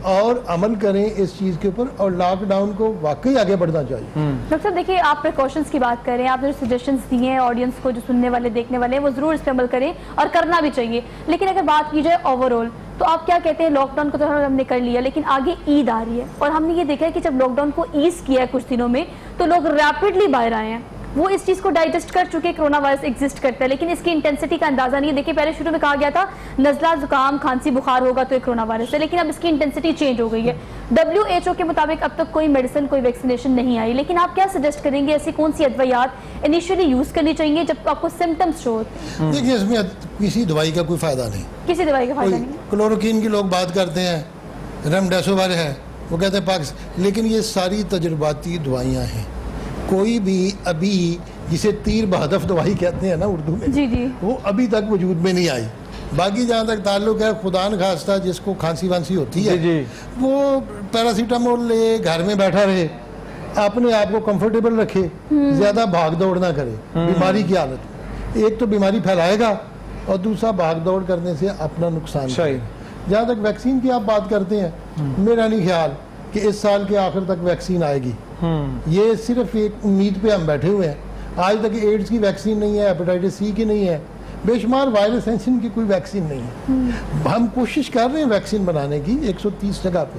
اور عمل کریں اس چیز کے اوپر, اور لاک ڈاؤن کو واقعی آگے بڑھنا چاہیے. ڈاکٹر دیکھیے آپ پریکاشنز کی بات کریں, آپ جو سجیشنز دیے ہیں آڈینس کو, جو سننے والے دیکھنے والے ہیں وہ ضرور اس پہ عمل کریں اور کرنا بھی چاہیے. لیکن اگر بات کی جائے اوور آل تو آپ کیا کہتے ہیں, لاک ڈاؤن کو تو ہم نے کر لیا لیکن آگے عید آ رہی ہے اور ہم نے یہ دیکھا ہے کہ جب لاک ڈاؤن کو ایز کیا ہے کچھ دنوں میں تو لوگ ریپڈلی باہر آئے ہیں, وہ اس چیز کو ڈائجسٹ کر چکے کرونا وائرس ایگزسٹ کرتا ہے, لیکن اس کی انٹینسٹی کا اندازہ نہیں ہے. دیکھیں پہلے شروع میں کہا گیا تھا نزلہ زکام کھانسی بخار ہوگا تو یہ کرونا وائرس ہے, لیکن اب اس کی انٹینسٹی چینج ہو گئی ہے. WHO کے مطابق اب تک کوئی میڈیسن کوئی ویکسینیشن نہیں آئی, لیکن آپ کیا سجیسٹ کریں گے ایسی کون سی ادویات انیشیلی یوز کرنی چاہیے جب آپ کو سمٹمس شو ہوتے ہیں؟ دیکھیں اس میں کسی دوائی کا کوئی فائدہ نہیں, کسی دوائی کا فائدہ نہیں. کلوروکین کی لوگ بات کرتے ہیں, ریمڈیسویر ہے وہ کہتے ہیں لیکن یہ ساری تجرباتی دوائیاں ہیں. کوئی بھی ابھی جسے تیر بہدف دوائی کہتے ہیں نا اردو میں, وہ ابھی تک وجود میں نہیں آئی. باقی جہاں تک تعلق ہے خدا نخواستہ جس کو کھانسی وانسی ہوتی ہے وہ پیراسیٹامول لے, گھر میں بیٹھا رہے, اپنے آپ کو کمفرٹیبل رکھے, زیادہ بھاگ دوڑ نہ کرے بیماری کی حالت. ایک تو بیماری پھیلائے گا اور دوسرا بھاگ دوڑ کرنے سے اپنا نقصان. جہاں تک ویکسین کی آپ بات کرتے ہیں, میرا نہیں خیال کہ اس سال کے آخر تک ویکسین آئے گی. یہ صرف ایک امید پہ ہم بیٹھے ہوئے ہیں. آج تک ایڈز کی ویکسین نہیں ہے, ہیپاٹائٹس C کی نہیں ہے, بے شمار وائرس ہیں جن کی کوئی ویکسین نہیں ہے. ہم کوشش کر رہے ہیں ویکسین بنانے کی 130 جگہ پہ,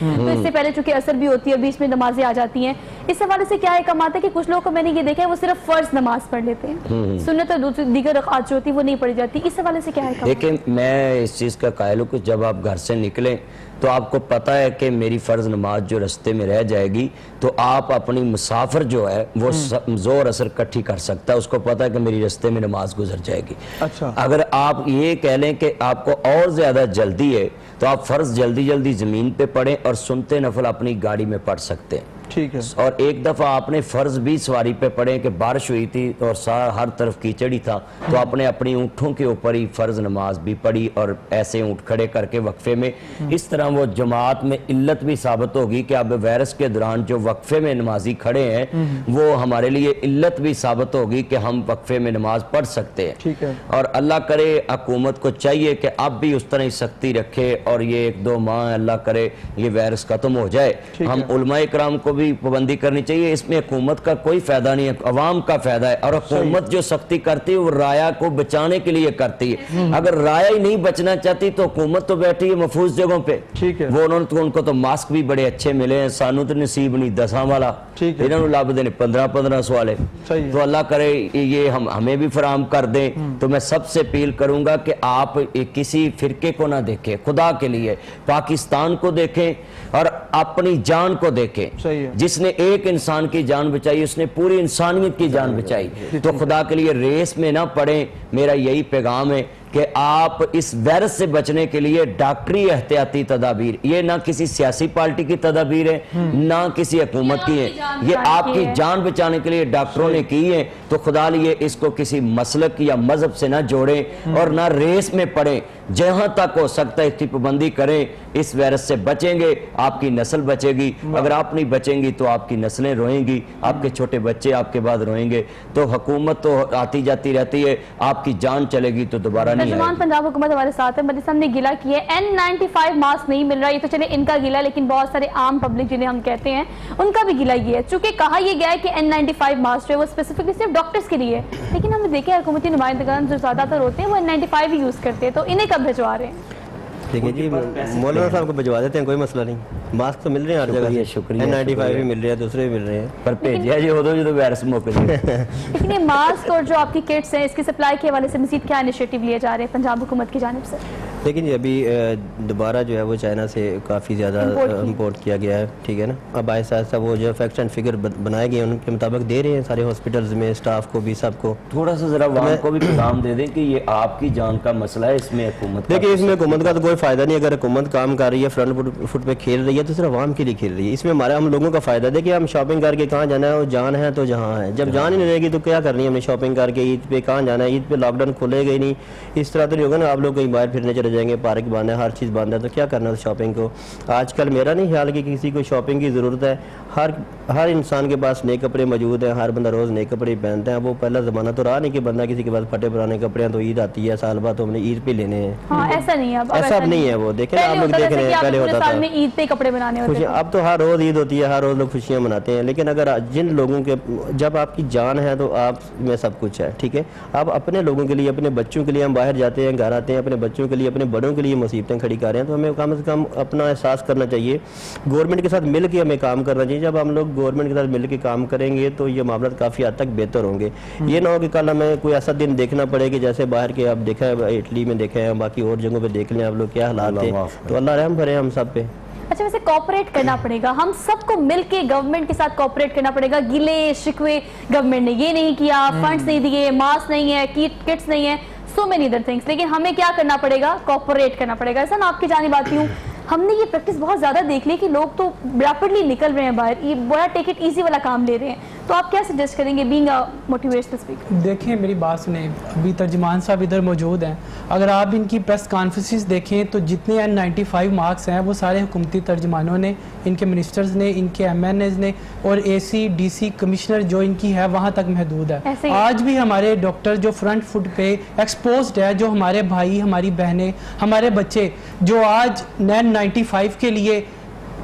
تو اس سے پہلے چونکہ اثر بھی ہوتی ہے اور بیچ میں نمازیں آ جاتی ہیں, اس حوالے سے کیا احکام آتا ہے کہ کچھ لوگوں کو میں نے یہ دیکھا ہے وہ صرف فرض نماز پڑھ لیتے ہیں, سنت اور دیگر رکعات جو ہوتی ہے وہ نہیں پڑھی جاتی, اس حوالے سے کیا احکام؟ لیکن میں اس چیز کا قائل ہوں کہ جب آپ گھر سے نکلیں تو آپ کو پتہ ہے کہ میری فرض نماز جو رستے میں رہ جائے گی تو آپ اپنی مسافر جو ہے وہ زور اثر کٹھی کر سکتا ہے, اس کو پتہ ہے کہ میری رستے میں نماز گزر جائے گی. اچھا, اگر آپ یہ کہہ لیں کہ آپ کو اور زیادہ جلدی ہے تو آپ فرض جلدی جلدی زمین پہ پڑھیں اور سنتے نفل اپنی گاڑی میں پڑھ سکتے ہیں. ٹھیک ہے. اور ایک دفعہ آپ نے فرض بھی سواری پہ پڑھیں کہ بارش ہوئی تھی اور ہر طرف کیچڑ ہی تھا تو آپ نے اپنی اونٹوں کے اوپر ہی فرض نماز بھی پڑھی اور ایسے اونٹ کھڑے کر کے وقفے میں, اس طرح وہ جماعت میں علت بھی ثابت ہوگی کہ اب وائرس کے دوران جو وقفے میں نمازی کھڑے ہیں وہ ہمارے لیے علت بھی ثابت ہوگی کہ ہم وقفے میں نماز پڑھ سکتے ہیں. ٹھیک ہے. اور اللہ کرے حکومت کو چاہیے کہ اب بھی اس طرح ہی سختی رکھے اور یہ 1-2 ماہ اللہ کرے یہ وائرس ختم ہو جائے. ہم علماء کرام کو بھی پابندی کرنی چاہیے, اس میں حکومت کا کوئی فائدہ نہیں ہے, عوام کا فائدہ ہے. اور حکومت جو سختی کرتی ہے وہ رایا کو بچانے کے لیے کرتی ہے. اگر رایا ہی نہیں بچنا چاہتی تو حکومت تو بیٹھی ہے محفوظ جگہوں پہ. ٹھیک ہے. وہ ان کو تو ماسک بھی بڑے اچھے ملے ہیں, سانو تو نصیب نہیں 10 والا, انہوں نے لاب دینے 15 والے. تو اللہ کرے یہ ہمیں بھی فراہم کر دیں. تو میں سب سے اپیل کروں گا کہ آپ کسی فرقے کو نہ دیکھیں, خدا کے لیے پاکستان کو دیکھیں اور اپنی جان کو دیکھیں. جس نے ایک انسان کی جان بچائی اس نے پوری انسانیت کی جان بچائی. تو خدا کے لیے ریس میں نہ پڑیں. میرا یہی پیغام ہے کہ آپ اس وائرس سے بچنے کے لیے ڈاکٹری احتیاطی تدابیر, یہ نہ کسی سیاسی پارٹی کی تدابیر ہے نہ کسی حکومت کی ہے, یہ آپ کی جان بچانے کے لیے ڈاکٹروں نے کی ہے. تو خدا لیے اس کو کسی مسلک یا مذہب سے نہ جوڑیں اور نہ ریس میں پڑیں. جہاں تک ہو سکتا ہے اس کی پابندی کریں. اس وائرس سے بچیں گے آپ کی نسل بچے گی, اگر آپ نہیں بچیں گی تو آپ کی نسلیں روئیں گی, آپ کے چھوٹے بچے آپ کے بعد روئیں گے. تو حکومت تو آتی جاتی رہتی ہے, آپ کی جان چلے گی تو دوبارہ نہیں آئے. پنجاب حکومت ہمارے ساتھ ہے, مدی صاحب نے گلہ کیا ہے N95 ماسک نہیں مل رہا. یہ تو چلے ان کا گلہ, لیکن بہت سارے عام پبلک جنہیں ہم کہتے ہیں ان کا بھی گلہ یہ ہے. چونکہ کہا یہ گیا ہے کہ N95 ماسک جو ہے وہ اسپیسیفکلی صرف ڈاکٹرز کے لیے ہے, لیکن ہم نے دیکھا ہے حکومتی نمائندگان جو زیادہ تر ہوتے ہیں وہ N95 ہی یوز کرتے ہیں. تو انہیں کب بھجوا رہے ہیں؟ دیکھیں جی مولانا صاحب کو بھجوا دیتے ہیں, کوئی مسئلہ نہیں. ماسک تو مل رہے ہیں ہر جگہ, شکریہ, N95 بھی مل رہے ہیں, دوسرے بھی مل رہے ہیں, پر بھیجیا جی ہو تو جو وائرس موقع دے. لیکن یہ ماسک اور جو آپ کی کٹس ہیں اس کی سپلائی کے حوالے سے مزید کیا انیشیٹو لیے جا رہے ہیں پنجاب حکومت کی جانب سے؟ لیکن یہ ابھی دوبارہ جو ہے وہ چائنا سے کافی زیادہ امپورٹ کیا گیا ہے. ٹھیک ہے نا, اب آہستہ آہستہ وہ جو فیکٹس اینڈ فگر بنائے گئے ان کے مطابق دے رہے ہیں سارے ہاسپٹلز میں, اسٹاف کو بھی, سب کو. تھوڑا سا ذرا عوام کو بھی پیغام دے دیں کہ یہ آپ کی جان کا مسئلہ ہے, اس میں حکومت دیکھیں اس میں حکومت کا تو کوئی فائدہ نہیں. اگر حکومت کام کر رہی ہے, فرنٹ فٹ پہ کھیل رہی ہے تو صرف عوام کے لیے کھیل رہی ہے. اس میں ہم لوگوں کا فائدہ ہے کہ ہم شاپنگ کر کے کہاں جانا ہے, وہ جان ہے تو جہاں ہے. جب جان ہی نہیں رہے گی تو کیا کرنی ہے ہم نے شاپنگ کر کے, عید پہ کہاں جانا ہے, عید پہ لاک ڈاؤن کھلے گا ہی نہیں. اس طرح تو نہیں ہوگا نا, آپ لوگ کہیں باہر پھرنے چلے جائیں گے, پارک بند ہے, ہر چیز بند ہے, تو کیا کرنا ہے شاپنگ کو. آج کل میرا نہیں خیال کہ کسی کو شاپنگ کی ضرورت ہے. ہر انسان کے پاس نئے کپڑے موجود ہیں, ہر بندہ روز نئے کپڑے پہنتا ہے. وہ پہلا زمانہ تو رہا نہیں کہ بندہ کسی کے پاس پھٹے پرانے کپڑے ہیں تو عید آتی ہے سال بعد تو ہم نے عید پہ لینے ہیں. ایسا نہیں ہے, ایسا اب نہیں ہے. وہ دیکھیں آپ لوگ دیکھ رہے ہیں پہلے ہوتا تھا عید پہ کپڑے بنانے ہوتے ہیں, اب تو ہر روز عید ہوتی ہے, ہر روز لوگ خوشیاں مناتے ہیں. لیکن اگر جن لوگوں کے جب آپ کی جان ہے تو آپ میں سب کچھ ہے. ٹھیک ہے, آپ اپنے لوگوں کے لیے, اپنے بچوں کے لیے, ہم باہر جاتے ہیں, گھر آتے ہیں, اپنے بچوں کے لیے, اپنے بڑوں کے لیے مصیبتیں کھڑی کر رہے ہیں, تو ہمیں کم از کم اپنا احساس کرنا چاہیے. گورنمنٹ کے ساتھ مل کے ہمیں کام کرنا چاہیے. جب ہم لوگ گورنمنٹ کے ساتھ مل کے کام کریں گے تو یہ معاملات کافی حد تک بہتر ہوں گے. یہ نہ ہو کہ کل ہمیں کوئی ایسا دن دیکھنا پڑے کہ جیسے باہر کے آپ دیکھا ہے, اٹلی میں دیکھا ہے, باقی اور جگہوں پہ دیکھ لیں آپ لوگ کیا حالات ہیں. تو اللہ رحم کرے ہم سب پہ. اچھا ویسے کوپریٹ کرنا پڑے گا, ہم سب کو مل کے گورنمنٹ کے ساتھ کوپریٹ کرنا پڑے گا. گلے شکوے گورنمنٹ نے یہ نہیں کیا, فنڈز نہیں دیے, ماسک نہیں ہے, کٹس نہیں ہے, سو مینی ادر تھنگس. لیکن ہمیں کیا کرنا پڑے گا, کوپریٹ کرنا پڑے گا. ایسا نا آپ کی جانب آتی ہوں, ہم نے یہ پریکٹس بہت زیادہ دیکھ لی کہ لوگ تو ریپڈلی نکل رہے ہیں باہر, یہ بڑا ٹیک اٹ ایزی والا کام لے رہے ہیں. تو آپ کیا سجیسٹ کریں گے بینگ اے موٹیویشنل اسپیکر؟ دیکھیں میری بات سنیں, ابھی ترجمان صاحب ادھر موجود ہیں, اگر آپ ان کی پریس کانفرنسز دیکھیں تو جتنے N95 مارکس ہیں وہ سارے حکومتی ترجمانوں نے, ان کے منسٹرز نے, ان کے MNAs نے, اور AC DC کمشنر جو ان کی ہے وہاں تک محدود ہے. آج بھی ہمارے ڈاکٹر جو فرنٹ فٹ پہ ایکسپوزڈ ہے, جو ہمارے بھائی, ہماری بہنیں, ہمارے بچے جو آج N95 کے لیے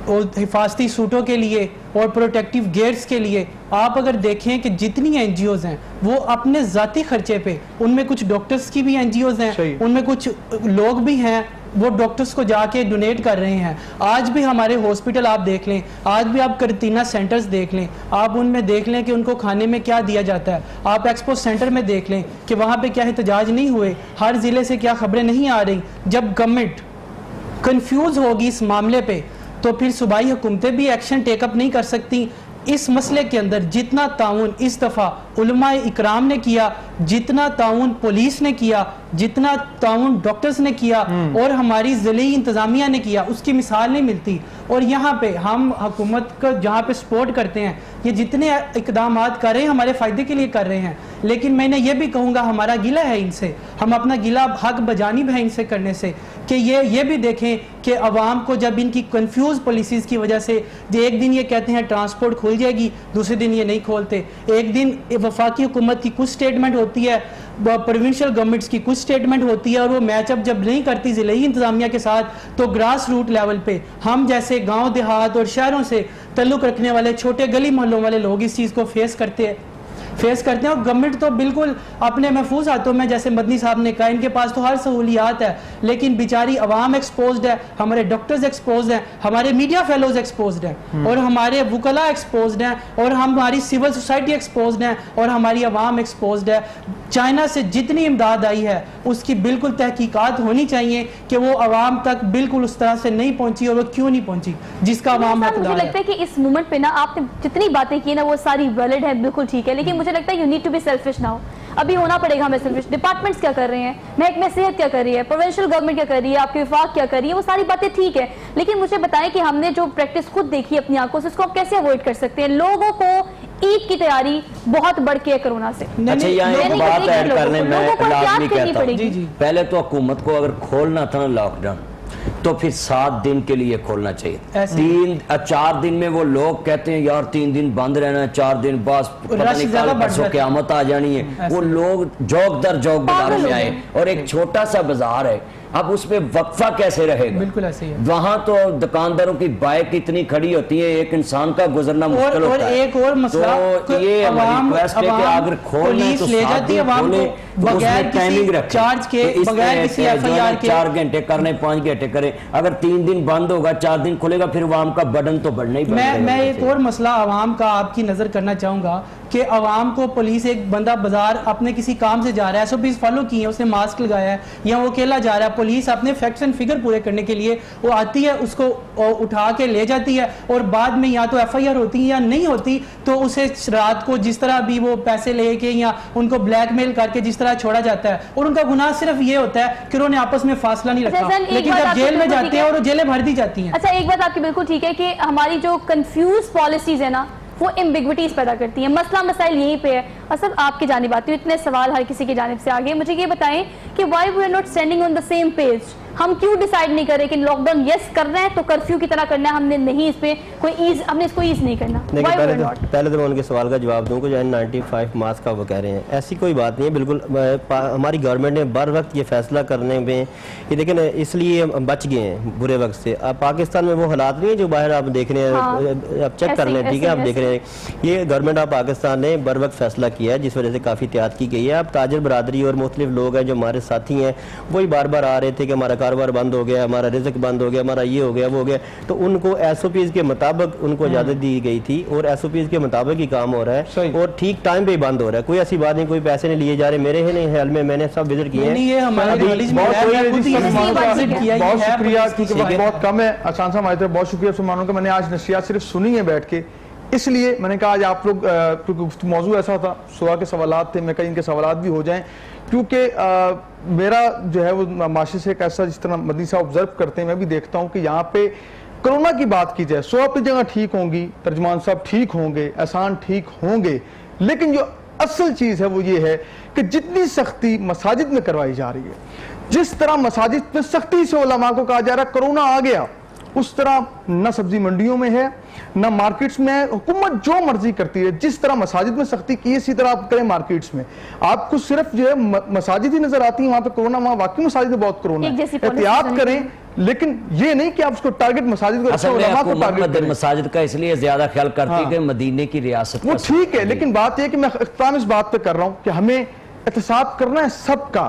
اور حفاظتی سوٹوں کے لیے اور پروٹیکٹیو گیئرز کے لیے, آپ اگر دیکھیں کہ جتنی NGOs ہیں وہ اپنے ذاتی خرچے پہ, ان میں کچھ ڈاکٹرز کی بھی NGOs ہیں, ان میں کچھ لوگ بھی ہیں وہ ڈاکٹرز کو جا کے ڈونیٹ کر رہے ہیں. آج بھی ہمارے ہاسپٹل آپ دیکھ لیں, آج بھی آپ کرتینہ سینٹرز دیکھ لیں, آپ ان میں دیکھ لیں کہ ان کو کھانے میں کیا دیا جاتا ہے. آپ ایکسپو سینٹر میں دیکھ لیں کہ وہاں پہ کیا احتجاج نہیں ہوئے, ہر ضلع سے کیا خبریں نہیں آ رہی. جب گورنمنٹ کنفیوز ہوگی اس معاملے پہ تو پھر صوبائی حکومتیں بھی ایکشن ٹیک اپ نہیں کر سکتی. اس مسئلے کے اندر جتنا تعاون اس دفعہ علماء اکرام نے کیا, جتنا تعاون پولیس نے کیا, جتنا تعاون ڈاکٹرز نے کیا اور ہماری ضلعی انتظامیہ نے کیا, اس کی مثال نہیں ملتی. اور یہاں پہ ہم حکومت کو جہاں پہ سپورٹ کرتے ہیں, یہ جتنے اقدامات کر رہے ہیں ہمارے فائدے کے لیے کر رہے ہیں. لیکن میں نے یہ بھی کہوں گا ہمارا گلہ ہے ان سے, ہم اپنا گلہ حق بجانب ہے ان سے کرنے سے کہ یہ بھی دیکھیں کہ عوام کو جب ان کی کنفیوز پالیسیز کی وجہ سے ایک دن یہ کہتے ہیں ٹرانسپورٹ کھل جائے گی, دوسرے دن یہ نہیں کھولتے. ایک دن وفاقی حکومت کی کچھ سٹیٹمنٹ ہوتی ہے, پروونشل گورنمنٹس کی کچھ سٹیٹمنٹ ہوتی ہے, اور وہ میچ اپ جب نہیں کرتی ضلعی انتظامیہ کے ساتھ تو گراس روٹ لیول پہ ہم جیسے گاؤں دیہات اور شہروں سے تعلق رکھنے والے چھوٹے گلی محلوں والے لوگ اس چیز کو فیس کرتے ہیں. اور گورنمنٹ تو بالکل اپنے محفوظ ہاتھوں میں, جیسے مدنی صاحب نے کہا, ان کے پاس تو ہر سہولیات ہے, لیکن بیچاری عوام ایکسپوزڈ ہے, ہمارے ڈاکٹرز ایکسپوزڈ ہیں, ہمارے میڈیا فیلوز ایکسپوزڈ ہیں, اور ہمارے وکلاء ایکسپوزڈ ہیں, اور ہماری سول سوسائٹی ایکسپوزڈ ہیں, اور ہماری عوام ایکسپوزڈ ہے. چائنا سے جتنی امداد آئی ہے اس کی بالکل تحقیقات ہونی چاہیے کہ وہ عوام تک بالکل اس طرح سے نہیں پہنچی, اور وہ کیوں نہیں پہنچی جس کا عوام حقدار ہے. مجھے لگتا ہے کہ اس مومنٹ پہ نا آپ نے جتنی باتیں کی نا وہ ساری ویلڈ ہے, بالکل ٹھیک ہے, لیکن مجھے لگتا ہے you need to be selfish now. ابھی ہونا پڑے گا ہمیں سیلفش. ڈپارٹمنٹس کیا کر رہے ہیں, محکمہ صحت کیا کر رہی ہے, پروونشل گورنمنٹ کیا کر رہی ہے, آپ کی وفاق کیا کر رہی ہے, وہ ساری باتیں ٹھیک ہے, لیکن مجھے بتائیں کہ ہم نے جو پریکٹس خود دیکھی اپنی آنکھوں سے, اس کو آپ کیسے اوائڈ کر سکتے ہیں؟ لوگوں کو عید کی تیاری بہت بڑھ کے کرونا سے. اچھا یہاں ایک بات ایڈ کرنے میں لازمی کہتا ہوں, پہلے تو حکومت کو اگر کھولنا تھا نا لاک ڈاؤن تو پھر 7 دن کے لیے کھولنا چاہیے. 4 دن میں وہ لوگ کہتے ہیں یار 3 دن بند رہنا ہے, 4 دن بعد پتہ نہیں کل پرسوں قیامت آ جانی ہے. وہ لوگ جوک در جوک بازاروں میں آئے, اور ایک چھوٹا سا بازار ہے, اب اس میں وقفہ کیسے رہے گا؟ بالکل ایسے ہی ہے. وہاں تو دکانداروں کی بائک اتنی کھڑی ہوتی ہے, ایک انسان کا گزرنا مشکل ہوتا ہے. اور ایک اور مسئلہ, تو یہ ہماری ریکویسٹ ہے کہ اگر کھولیں تو 7 دن کھولیں, بغیر ٹائمنگ رکھیں, چارج کے, بغیر کسی ایف آئی آر کے 4 گھنٹے کرنے 5 گھنٹے کریں. اگر 3 دن بند ہوگا 4 دن کھلے گا, پھر عوام کا برڈن تو بڑھنا ہی بڑھنا ہے. میں ایک اور مسئلہ عوام کا آپ کی نظر کرنا چاہوں گا کہ عوام کو پولیس, ایک بندہ بازار اپنے کسی کام سے جا رہا ہے, ایس او پیز فالو کی ہیں, اس نے ماسک لگایا ہے, یا وہ اکیلا جا رہا ہے, پولیس اپنے فیکٹس اینڈ فگر پورے کرنے کے لیے وہ آتی ہے, اس کو اٹھا کے لے جاتی ہے, اور بعد میں یا تو ایف آئی آر ہوتی ہے یا نہیں ہوتی, تو اسے رات کو جس طرح بھی وہ پیسے لے کے یا ان کو بلیک میل کر کے جس طرح چھوڑا جاتا ہے, اور ان کا گناہ صرف یہ ہوتا ہے کہ انہوں نے آپس میں فاصلہ نہیں رکھا, لیکن جب جیل میں جاتے ہیں اور جیلیں بھر دی جاتی ہیں. اچھا ایک بات آپ کی بالکل ٹھیک ہے کہ ہماری جو کنفیوز پالیسیز ہے نا وہ ایمبیگوٹیز پیدا کرتی ہیں. مسئلہ مسائل یہیں پہ ہے. اصل آپ کی جانب آتی ہوں, اتنے سوال ہر کسی کی جانب سے آگے. مجھے یہ بتائیں کہ why we are not standing on the same page. ہم کیوں ڈیسائیڈ نہیں کر رہے کہ لاک ڈاؤن یس کر رہے ہیں تو کرفیو کی طرح کرنا ہے, ہم نے نہیں اس پہ کوئی ایز, ہم نے اس کو ایز نہیں کرنا. پہلے تو میں ان کے سوال کا جواب دوں کہ جو N95 ماسک کا وہ کہہ رہے ہیں, ایسی کوئی بات نہیں ہے. بالکل ہماری گورنمنٹ نے بر وقت یہ فیصلہ کرنے میں, یہ لیکن اس لیے بچ گئے ہیں برے وقت سے. اب پاکستان میں وہ حالات نہیں ہیں جو باہر آپ دیکھ رہے ہیں, آپ چیک کر لیں, ٹھیک ہے, آپ دیکھ رہے ہیں. یہ گورنمنٹ آف پاکستان نے بر وقت فیصلہ کیا ہے, جس وجہ سے کافی احتیاط کی گئی ہے. اب تاجر برادری اور مختلف لوگ ہیں جو ہمارے ساتھی ہیں, وہی بار بار آ رہے تھے کہ ہمارا کاروبار بند ہو گیا, ہمارا رزق بند ہو گیا, ہمارا یہ ہو گیا, وہ ہو گیا. تو ان کو ایس او پیز کے مطابق ان کو اجازت دی گئی تھی, اور ایس او پیز کے مطابق ہی کام ہو رہا ہے, اور ٹھیک ٹائم پہ ہی بند ہو رہا ہے. کوئی ایسی بات نہیں, کوئی پیسے نہیں لیے جا رہے. میرے خیال میں میں نے سب وزٹ کیے ہیں. بہت شکریہ, کیونکہ وقت بہت کم ہے. آسان صاحب ہماری طرف بہت شکریہ مسلمانوں کا. میں نے آج نشریات صرف سنی ہے بیٹھ کے, اس لیے میں نے کہا آج آپ لوگ, کیونکہ موضوع ایسا تھا, صبح کے سوالات تھے, میں کہیں ان کے سوالات بھی ہو جائیں, کیونکہ میرا جو ہے وہ معاشرے سے ایک ایسا, جس طرح مدنی صاحب آبزرو کرتے ہیں, میں بھی دیکھتا ہوں کہ یہاں پہ کرونا کی بات کی جائے 100 اپنی جگہ ٹھیک ہوں گی, ترجمان صاحب ٹھیک ہوں گے, احسان ٹھیک ہوں گے, لیکن جو اصل چیز ہے وہ یہ ہے کہ جتنی سختی مساجد میں کروائی جا رہی ہے, جس طرح مساجد میں سختی سے علماء کو کہا جا رہا ہے کرونا آ گیا, اس طرح نہ سبزی منڈیوں میں ہے نہ مارکیٹس میں ہے. حکومت جو مرضی کرتی ہے, جس طرح مساجد میں سختی کی اسی طرح آپ کریں مارکیٹس میں. آپ کو صرف جو ہے مساجد ہی نظر آتی ہیں وہاں پہ کرونا, وہاں واقعی مساجد میں بہت کرونا ہے. احتیاط کریں, لیکن یہ نہیں کہ آپ اس کو ٹارگٹ مساجد کو, اصل میں حکومت مساجد کا اس لیے زیادہ خیال کرتی ہے کہ مدینے کی ریاست وہ ٹھیک ہے, لیکن بات یہ کہ میں اختتام اس بات پہ کر رہا ہوں کہ ہمیں احتساب کرنا ہے سب کا.